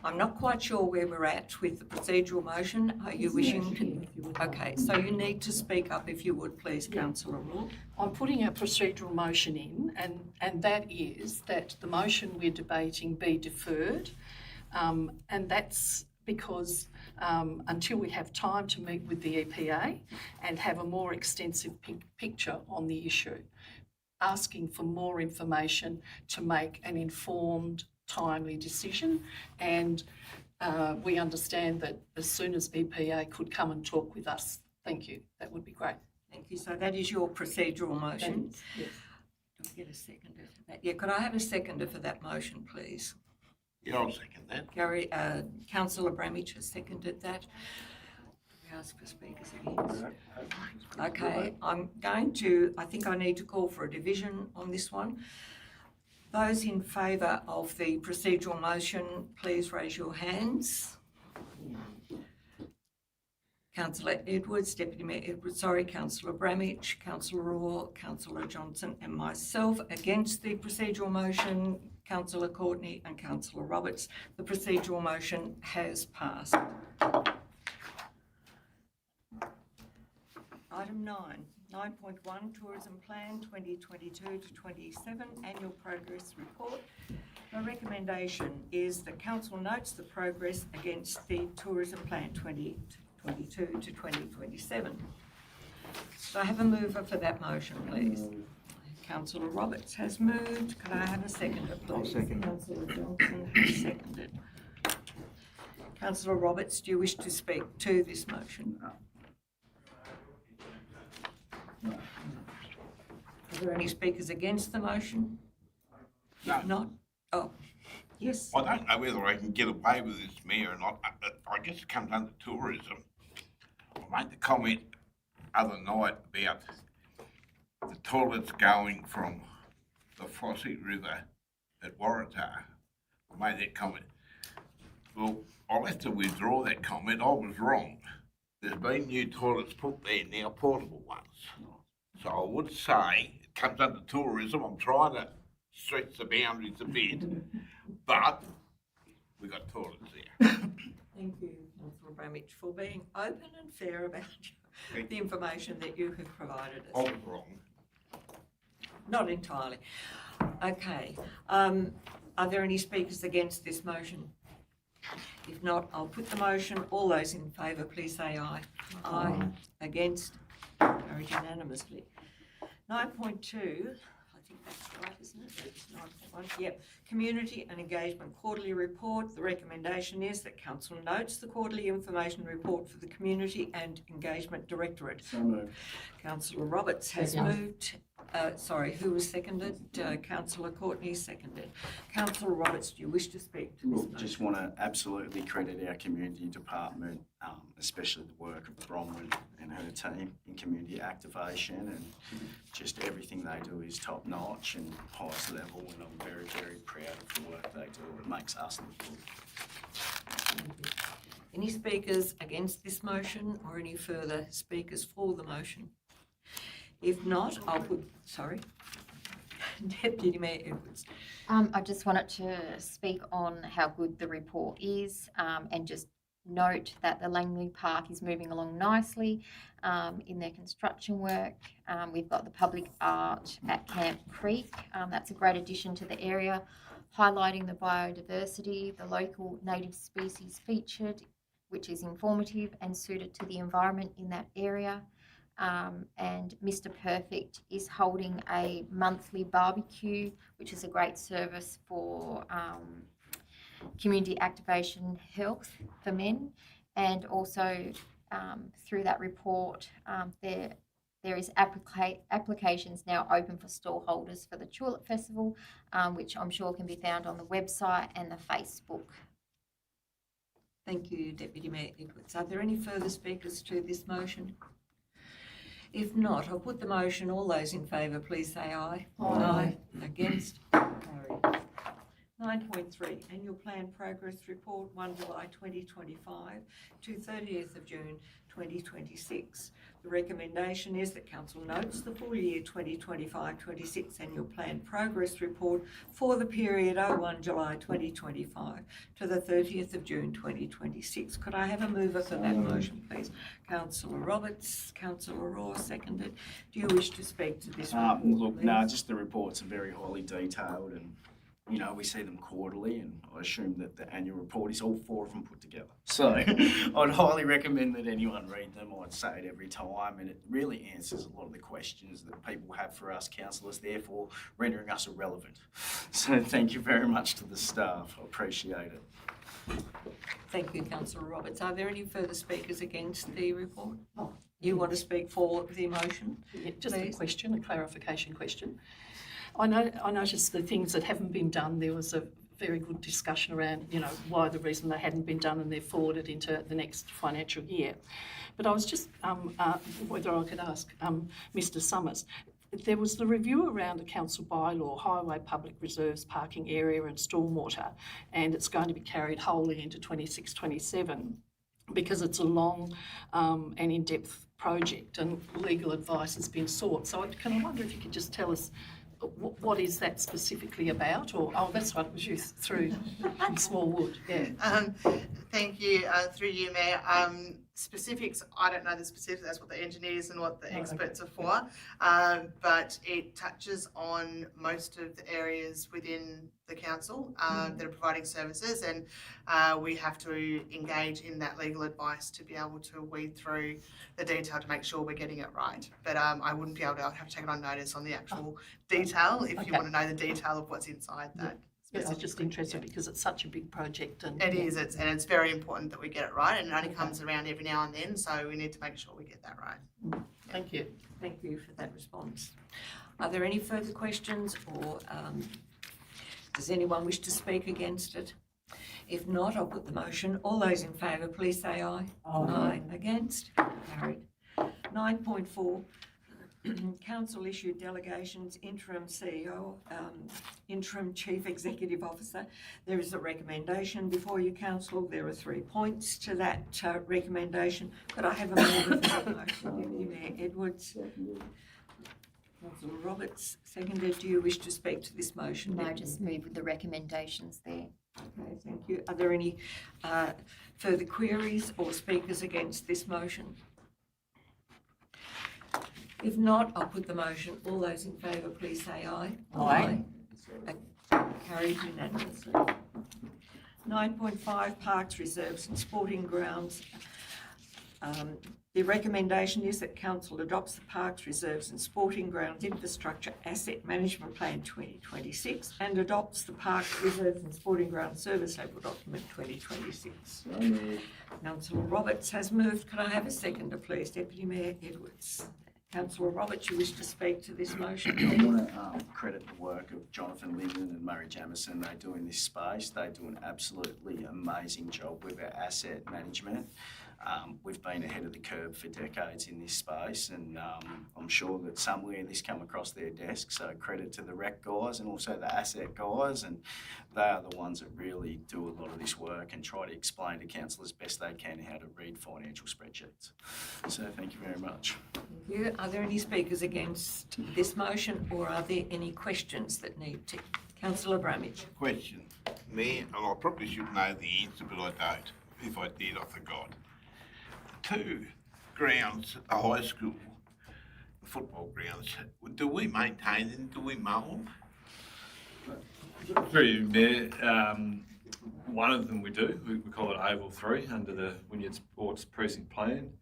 I'm not quite sure where we're at with the procedural motion. Are you wishing to? Okay, so you need to speak up if you would, please, Councillor Rourke. I'm putting a procedural motion in, and that is that the motion we're debating be deferred, and that's because until we have time to meet with the EPA and have a more extensive picture on the issue, asking for more information to make an informed, timely decision, and we understand that as soon as EPA could come and talk with us, thank you, that would be great. Thank you. So that is your procedural motion. Yes. Do I get a seconder for that? Yeah, could I have a seconder for that motion, please? Yeah, I'll second that. Gary, Councillor Bramage has seconded that. We ask for speakers against. Okay, I think I need to call for a division on this one. Those in favour of the procedural motion, please raise your hands. Councillor Edwards, Deputy Mayor Edwards, Councillor Bramage, Councillor Rourke, Councillor Johnson and myself. Against the procedural motion, Councillor Courtney and Councillor Roberts. The procedural motion has passed. Item 9.1 Tourism Plan 2022 to 27 Annual Progress Report. My recommendation is that Council notes the progress against the Tourism Plan 2022 to 2027. So I have a mover for that motion, please. Councillor Roberts has moved. Could I have a seconder, please? I'll second. Councillor Johnson has seconded. Councillor Roberts, do you wish to speak to this motion? Are there any speakers against the motion? No. If not, oh, yes. I don't know whether I can get away with this, Mayor, or not. I guess it comes under tourism. I made the comment other night about the toilets going from the Fossey River at Waratah. I made that comment. Well, I'll have to withdraw that comment. I was wrong. There's been new toilets put there now, portable ones. So I would say it comes under tourism. I'm trying to stretch the boundaries a bit, but we've got toilets there. Thank you, Councillor Bramage, for being open and fair about the information that you have provided us. I was wrong. Not entirely. Okay. Are there any speakers against this motion? If not, I'll put the motion. All those in favour, please say aye. Aye. Against? Carried unanimously. 9.2, I think that's right, isn't it? It's 9.1. Yep. Community and Engagement Quarterly Report. The recommendation is that Council notes the Quarterly Information Report for the Community and Engagement Directorate. So moved. Councillor Roberts has moved. Who was seconded? Councillor Courtney seconded. Councillor Roberts, do you wish to speak to this Look, motion? just want to absolutely credit our community department, especially the work of Bronwyn and her team in community activation, and just everything they do is top notch and highest level, and I'm very, very proud of the work they do. It makes us look good. Any speakers against this motion or any further speakers for the motion? If not, I'll put, sorry, Deputy Mayor Edwards. I just wanted to speak on how good the report is, and just note that the Langley Park is moving along nicely in their construction work. We've got the public art at Camp Creek. That's a great addition to the area, highlighting the biodiversity, the local native species featured, which is informative and suited to the environment in that area. And Mr. Perfect is holding a monthly barbecue, which is a great service for community activation health for men. And also through that report, there is applications now open for stall holders for the Tulip Festival, which I'm sure can be found on the website and the Facebook. Thank you, Deputy Mayor Edwards. Are there any further speakers to this motion? If not, I'll put the motion. All those in favour, please say aye. Aye. Against? Carried. 9.3, Annual Plan Progress Report, 1 July 2025 to 30th of June 2026. The recommendation is that Council notes the full year 2025-26 Annual Plan Progress Report for the period 01 July 2025 to the 30th of June 2026. Could I have a mover for that motion, please? Councillor Roberts, Councillor Raw, seconded. Do you wish to speak to this report, Look, please? no, just the reports are very highly detailed, and you know, we see them quarterly, and I assume that the annual report is all 4 of them put together. So I'd highly recommend that anyone read them. I'd say it every time, and it really answers a lot of the questions that people have for us councillors, therefore rendering us irrelevant. So thank you very much to the staff. I appreciate it. Thank you, Councillor Roberts. Are there any further speakers against the report? You want to speak for the motion? Yeah, just please? a question, a clarification question. I noticed the things that haven't been done. There was a very good discussion around, why the reason they hadn't been done, and they're forwarded into the next financial year. But I was just whether I could ask Mr. Summers. There was the review around a council bylaw, highway public reserves, parking area and stormwater, and it's going to be carried wholly into 26-27 because it's a long and in-depth project, and legal advice has been sought. So I wonder if you could just tell us what is that specifically about? Or, that's right, it was you through Smallwood, yeah. Thank you, through you, Mayor. Specifics, I don't know the specifics, that's what the engineers and what the experts are for, but it touches on most of the areas within the council that are providing services, and we have to engage in that legal advice to be able to weed through the detail to make sure we're getting it right. But I wouldn't be able to, I'd have to take it on notice on the actual detail if you want to know the detail of what's inside that. Yeah, I was just interested because it's such a big project. And it is, it's very important that we get it right, and it only comes around every now and then, so we need to make sure we get that right. Thank you. Thank you for that response. Are there any further questions, or does anyone wish to speak against it? If not, I'll put the motion. All those in favour, please say aye. Aye. Against? Carried. 9.4. Council issued delegations, interim CEO, interim Chief Executive Officer. There is a recommendation before you, Council. There are 3 points to that recommendation. Could I have a mover for that motion? Deputy Mayor Edwards. Councillor Roberts, seconded. Do you wish to speak to this motion? No, just move with the recommendations there. Okay, thank you. Are there any further queries or speakers against this motion? If not, I'll put the motion. All those in favour, please say aye. Aye. Carried unanimously. 9.5, Parks, Reserves and Sporting Grounds. The recommendation is that Council adopts the Parks, Reserves and Sporting Grounds Infrastructure Asset Management Plan 2026 and adopts the Parks, Reserves and Sporting Grounds Service Level Document 2026. Councillor Roberts has moved. Could I have a seconder, please? Deputy Mayor Edwards. Councillor Roberts, you wish to speak to this motion? I want to credit the work of Jonathan Linden and Murray Jamison. They do in this space. They do an absolutely amazing job with our asset management. We've been ahead of the curve for decades in this space, and I'm sure that somewhere this come across their desk. So credit to the rec guys and also the asset guys, and they are the ones that really do a lot of this work and try to explain to councillors best they can how to read financial spreadsheets. So thank you very much. Thank you. Are there any speakers against this motion, or are there any questions that need to? Councillor Bramage. Question, Mayor, and I probably should know the answer, but I don't. If I did, I forgot. 2 grounds, a high school, football grounds, do we maintain them? Do we mow them? Through you, Mayor, one of them we do. We call it Oval 3 under the Wynyard Sports Precinct Plan.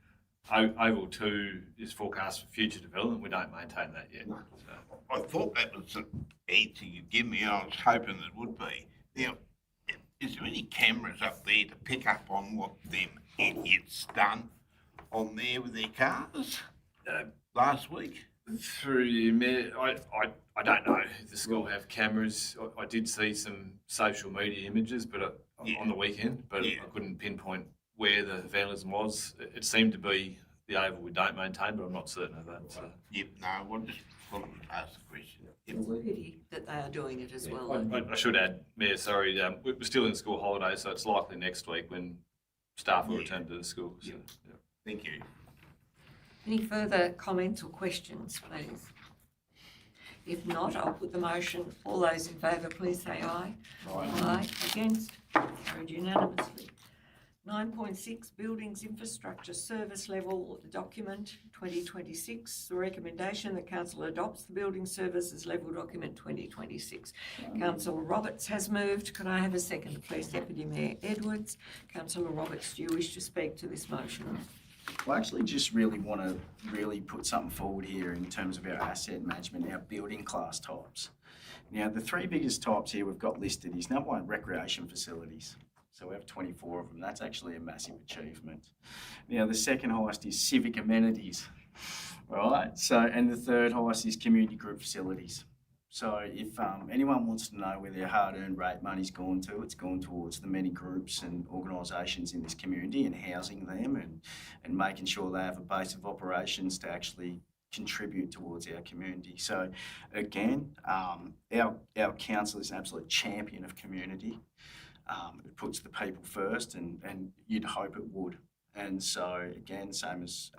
Oval 2 is forecast for future development. We don't maintain that yet. No. So. I thought that was the answer you'd give me, and I was hoping it would be. Now, is there any cameras up there to pick up on what them idiots done on there with their cars last week? Through you, Mayor, I don't know if the school have cameras. I did see some social media images, but on the weekend, but I couldn't pinpoint where the vandalism was. It seemed to be the Oval we don't maintain, but I'm not certain of that. So. Yep, no, I just wanted to ask the question. It's a pity that they are doing it as well. I should add, Mayor, sorry, we're still in school holidays, so it's likely next week when staff will return to the school. So, yeah. Thank you. Any further comments or questions, please? If not, I'll put the motion. All those in favour, please say aye. Aye. Against? Carried unanimously. 9.6 Buildings Infrastructure Service Level Document 2026. The recommendation that Council adopts the Building Services Level Document 2026. Councillor Roberts has moved. Could I have a second, please? Deputy Mayor Edwards. Councillor Roberts, do you wish to speak to this motion? I actually just really want to put something forward here in terms of our asset management, our building class types. Now, the 3 biggest types here we've got listed is number 1, recreation facilities. So we have 24 of them. That's actually a massive achievement. Now, the second highest is civic amenities, right? So, and the third highest is community group facilities. So if anyone wants to know where their hard-earned rate money's gone to, it's gone towards the many groups and organisations in this community and housing them and making sure they have a base of operations to actually contribute towards our community. So again, our council is an absolute champion of community. It puts the people first, and you'd hope it would. And so again, same as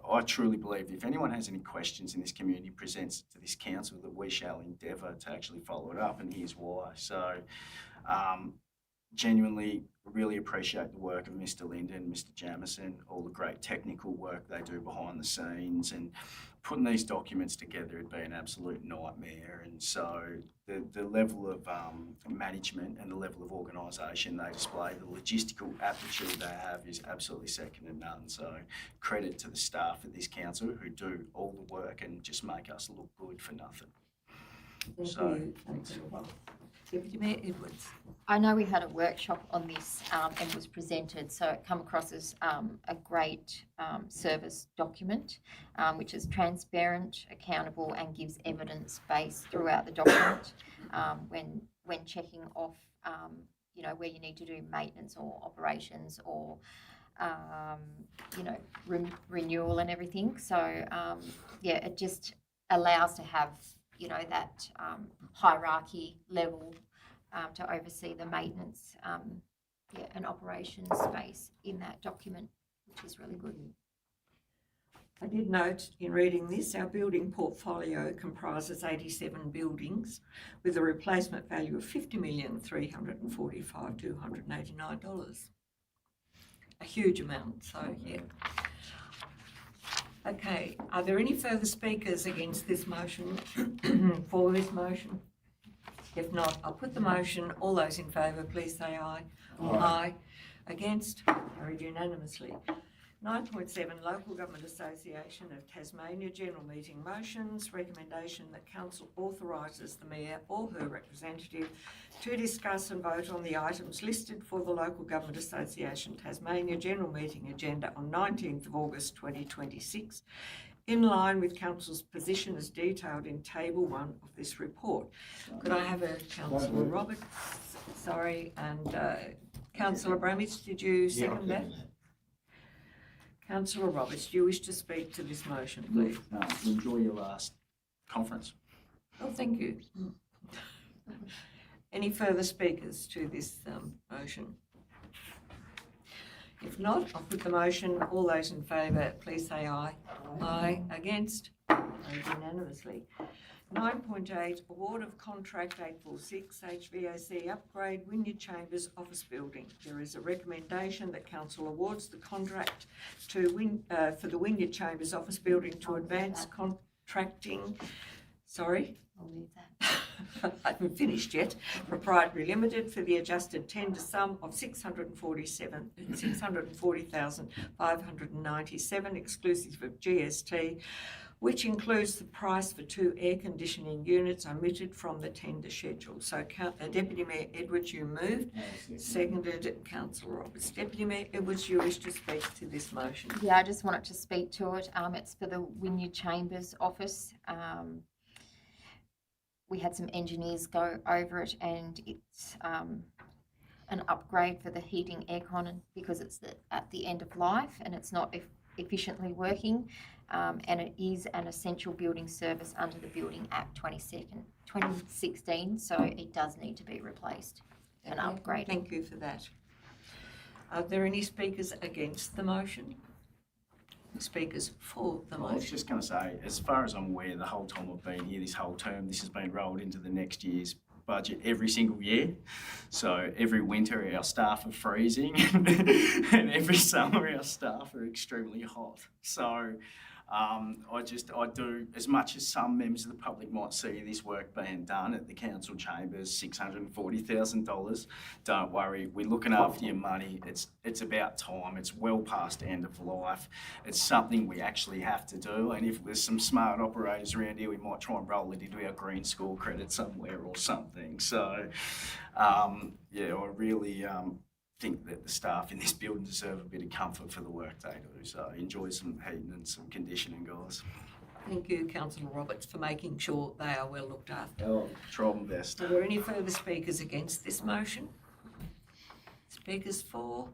I truly believe if anyone has any questions in this community, presents it to this council, that we shall endeavour to actually follow it up, and here's why. So genuinely really appreciate the work of Mr. Linden, Mr. Jamison, all the great technical work they do behind the scenes, and putting these documents together would be an absolute nightmare. And so the level of management and the level of organisation they display, the logistical aptitude they have is absolutely second to none. So credit to the staff of this council who do all the work and just make us look good for nothing. Thank you. Thanks. Deputy Mayor Edwards. I know we had a workshop on this and was presented, so it come across as a great service document, which is transparent, accountable, and gives evidence base throughout the document when checking off, where you need to do maintenance or operations or renewal and everything. So it just allows to have that hierarchy level to oversee the maintenance and operations space in that document, which is really good. I did note in reading this, our building portfolio comprises 87 buildings with a replacement value of $50,345,289. A huge amount, so yeah. Okay, are there any further speakers against this motion, for this motion? If not, I'll put the motion. All those in favour, please say aye. Aye. Against? Carried unanimously. 9.7, Local Government Association of Tasmania General Meeting motions. Recommendation that Council authorises the Mayor or her representative to discuss and vote on the items listed for the Local Government Association Tasmania General Meeting agenda on 19th of August 2026, in line with Council's position as detailed in Table 1 of this report. Could I have a Councillor Roberts, and Councillor Bramage, did you second that? Councillor Roberts, do you wish to speak to this motion, please? Enjoy your last conference. Oh, thank you. Any further speakers to this motion? If not, I'll put the motion. All those in favour, please say aye. Aye. Against? Carried unanimously. 9.8, Award of Contract 846 HVAC Upgrade Wynyard Chambers Office Building. There is a recommendation that Council awards the contract to for the Wynyard Chambers Office Building to Advance Contracting. Sorry? I'll leave that. I haven't finished yet. Proprietary Limited for the adjusted tender sum of $640,597 exclusive of GST, which includes the price for 2 air conditioning units omitted from the tender schedule. So Deputy Mayor Edwards, you moved. Seconded Councillor Roberts. Deputy Mayor Edwards, you wish to speak to this motion? Yeah, I just wanted to speak to it. It's for the Wynyard Chambers office. We had some engineers go over it, and it's an upgrade for the heating aircon because it's at the end of life and it's not efficiently working, and it is an essential building service under the Building Act 2016, so it does need to be replaced and upgraded. Thank you for that. Are there any speakers against the motion? Speakers for the I was motion? just going to say, as far as I'm aware, the whole time I've been here, this whole term, this has been rolled into the next year's budget every single year. So every winter our staff are freezing and every summer our staff are extremely hot. So I do, as much as some members of the public might see this work being done at the council chambers, $640,000, don't worry, we're looking after your money. It's about time. It's well past end of life. It's something we actually have to do, and if there's some smart operators around here, we might try and roll it into our green score credit somewhere or something. So yeah, I really think that the staff in this building deserve a bit of comfort for the work they do. So enjoy some heating and some conditioning, guys. Thank you, Councillor Roberts, for making sure they are well looked after. I'll try my best. Are there any further speakers against this motion? Speakers for?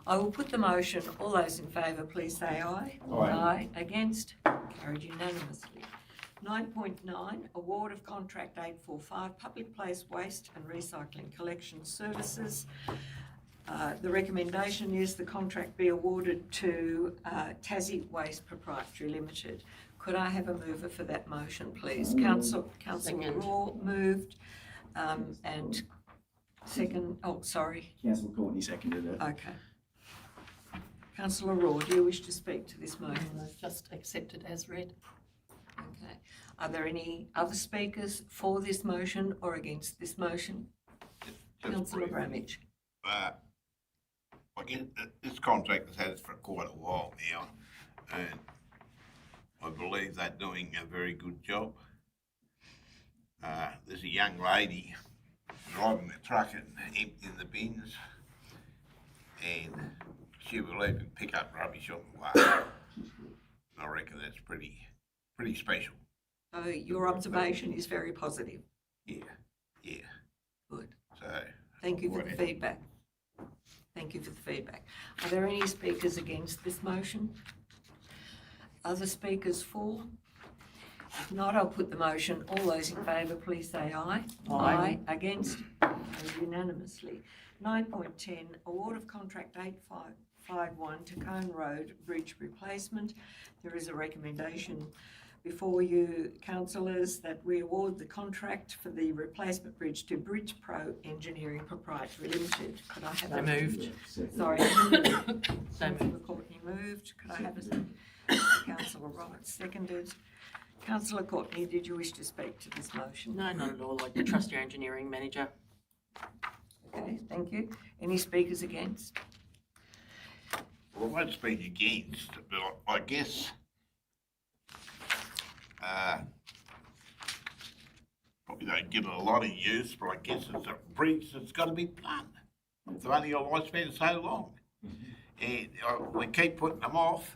I will put the motion. All those in favour, please say aye. Aye. Against? Carried unanimously. 9.9, Award of Contract 845 Public Place Waste and Recycling Collection Services. The recommendation is the contract be awarded to Tassie Waste Proprietary Limited. Could I have a mover for that motion, please? Councillor Raw moved, and second, Councillor Courtney seconded it. Okay. Councillor Raw, do you wish to speak to this motion? Just accepted as read. Okay. Are there any other speakers for this motion or against this motion? Councillor Bramage. I guess this contract has had it for quite a while now, and I believe they're doing a very good job. There's a young lady driving the truck and emptying the bins, and she will even pick up rubbish on the way. I reckon that's pretty special. So your observation is very positive. Yeah. Good. So. Thank you for the feedback. Thank you for the feedback. Are there any speakers against this motion? Other speakers for? If not, I'll put the motion. All those in favour, please say aye. Aye. Against? Carried unanimously. 9.10, Award of Contract 851 to Cone Road Bridge Replacement. There is a recommendation before you, councillors, that we award the contract for the replacement bridge to Bridge Pro Engineering Proprietary Limited. Could I have So moved. Sorry. Councillor Courtney moved. Could I have a Councillor Roberts seconded? Councillor Courtney, did you wish to speak to this motion? No, not at all. I trust your engineering manager. Okay, thank you. Any speakers against? Well, I won't speak against, but I guess, probably don't give it a lot of use, but I guess it's a bridge that's got to be done. It's only a lifespan so long. And we keep putting them off,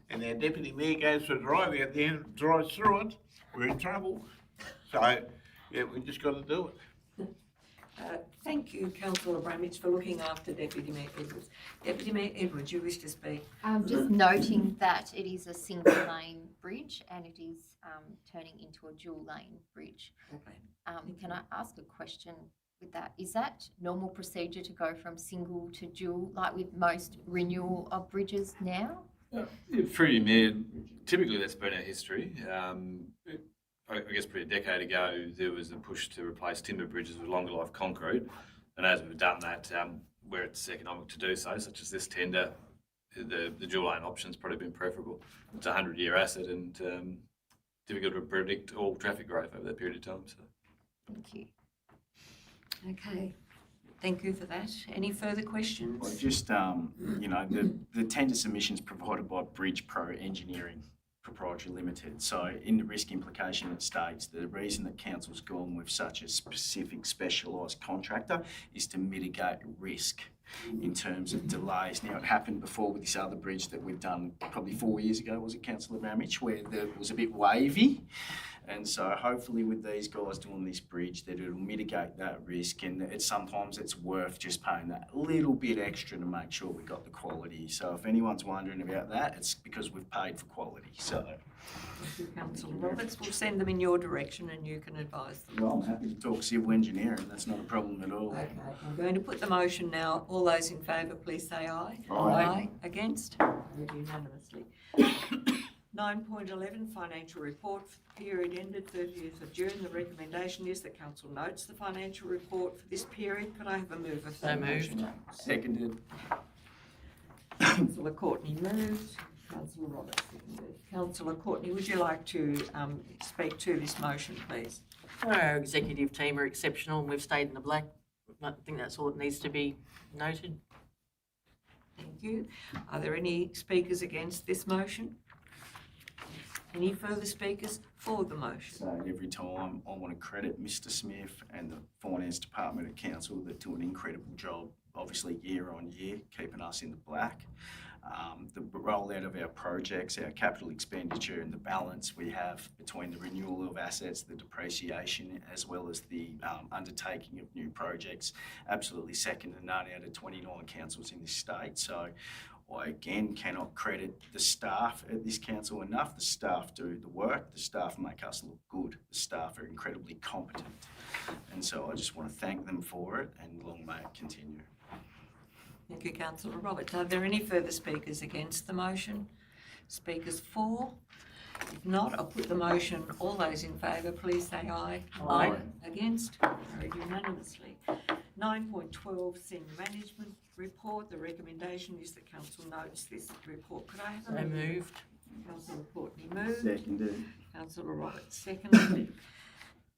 and our deputy mayor goes for a drive out there and drives through it. We're in trouble. So, yeah, we just got to do it. Thank you, Councillor Bramage, for looking after Deputy Mayor Edwards. Deputy Mayor Edwards, you wish to speak? Just noting that it is a single lane bridge and it is turning into a dual lane bridge. Okay. Can I ask a question with that? Is that normal procedure to go from single to dual, like with most renewal of bridges now? Through you, Mayor, typically that's been our history. I guess probably a decade ago there was a push to replace timber bridges with longer life concrete, and as we've done that, where it's economic to do so, such as this tender, the dual lane option's probably been preferable. It's a 100-year asset and difficult to predict all traffic growth over that period of time. So. Thank you. Okay. Thank you for that. Any further questions? Well, just, the tender submissions provided by Bridge Pro Engineering Proprietary Limited. So in the risk implication it states the reason that council's gone with such a specific specialised contractor is to mitigate risk in terms of delays. Now it happened before with this other bridge that we've done probably 4 years ago, was it Councillor Ramage, where it was a bit wavy. And so hopefully with these guys doing this bridge that it'll mitigate that risk, and sometimes it's worth just paying that little bit extra to make sure we got the quality. So if anyone's wondering about that, it's because we've paid for quality. So Thank you, Councillor Roberts. We'll send them in your direction and you can advise them. well, I'm happy to talk civil engineering, that's not a problem at all. Okay, I'm going to put the motion now. All those in favour, please say aye. Aye. Against? Carried unanimously. 9.11 Financial Report for the period ended 30th of June. The recommendation is that Council notes the financial report for this period. Could I have a mover for that motion? Seconded. Councillor Courtney moves. Councillor Roberts seconded. Councillor Courtney, would you like to speak to this motion, please? Our executive team are exceptional and we've stayed in the black. I think that's all that needs to be noted. Thank you. Are there any speakers against this motion? Any further speakers for the motion? So every time I want to credit Mr Smith and the Finance Department of Council that do an incredible job, obviously year on year, keeping us in the black. The rollout of our projects, our capital expenditure and the balance we have between the renewal of assets, the depreciation, as well as the undertaking of new projects, absolutely second to none out of 29 councils in this state. So I again cannot credit the staff at this council enough. The staff do the work, the staff make us look good, the staff are incredibly competent. And so I just want to thank them for it and long may it continue. Thank you, Councillor Roberts. Are there any further speakers against the motion? Speakers for? If not, I'll put the motion. All those in favour, please say aye. Aye. Against? Carried unanimously. 9.12 Senior Management Report. The recommendation is that Council notes this report. Could I have a So moved. Councillor Courtney moved. Seconded. Councillor Roberts seconded.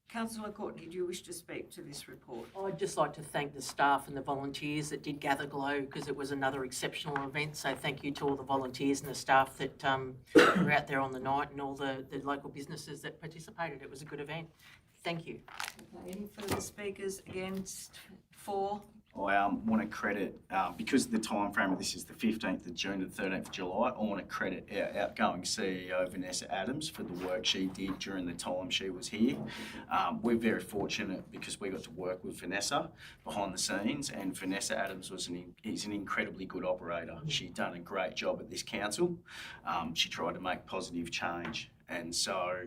Councillor Courtney, do you wish to speak to this report? I'd just like to thank the staff and the volunteers that did gather Glow because it was another exceptional event. So thank you to all the volunteers and the staff that were out there on the night and all the local businesses that participated. It was a good event. Thank you. Okay, any further speakers against, for? I want to credit, because the time frame of this is the 15th of June to the 13th of July, I want to credit our outgoing CEO, Vanessa Adams, for the work she did during the time she was here. We're very fortunate because we got to work with Vanessa behind the scenes, and Vanessa Adams is an incredibly good operator. She's done a great job at this council. She tried to make positive change, and so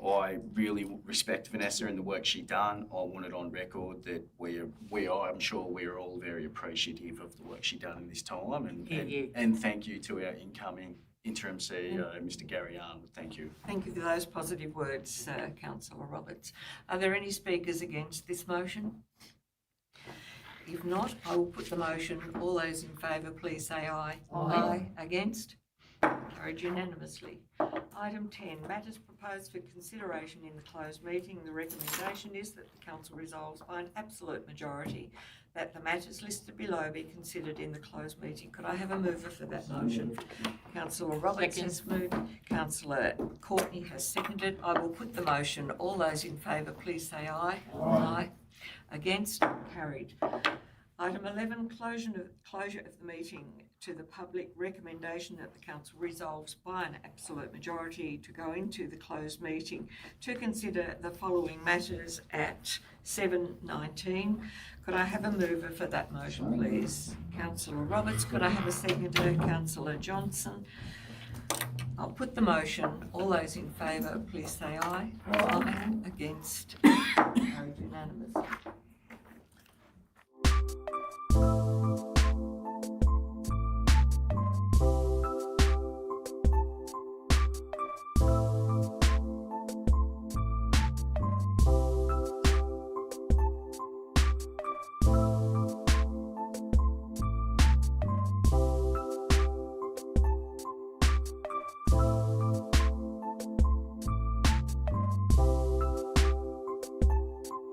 I really respect Vanessa and the work she done. I want it on record that I'm sure we're all very appreciative of the work she done in this time, and thank you to our incoming interim CEO, Mr Gary Arnold. Thank you. Thank you for those positive words, Councillor Roberts. Are there any speakers against this motion? If not, I will put the motion. All those in favour, please say aye. Aye. Against? Carried unanimously. Item 10, matters proposed for consideration in the closed meeting. The recommendation is that the Council resolves by an absolute majority that the matters listed below be considered in the closed meeting. Could I have a mover for that motion? Councillor Roberts has moved. Councillor Courtney has seconded. I will put the motion. All those in favour, please say aye. Aye. Against? Carried. Item 11, closure of the meeting to the public. Recommendation that the council resolves by an absolute majority to go into the closed meeting to consider the following matters at 7:19. Could I have a mover for that motion, please? Councillor Roberts. Could I have a seconder? Councillor Johnson. I'll put the motion. All those in favour, please say aye. Aye. Against? Carried unanimous.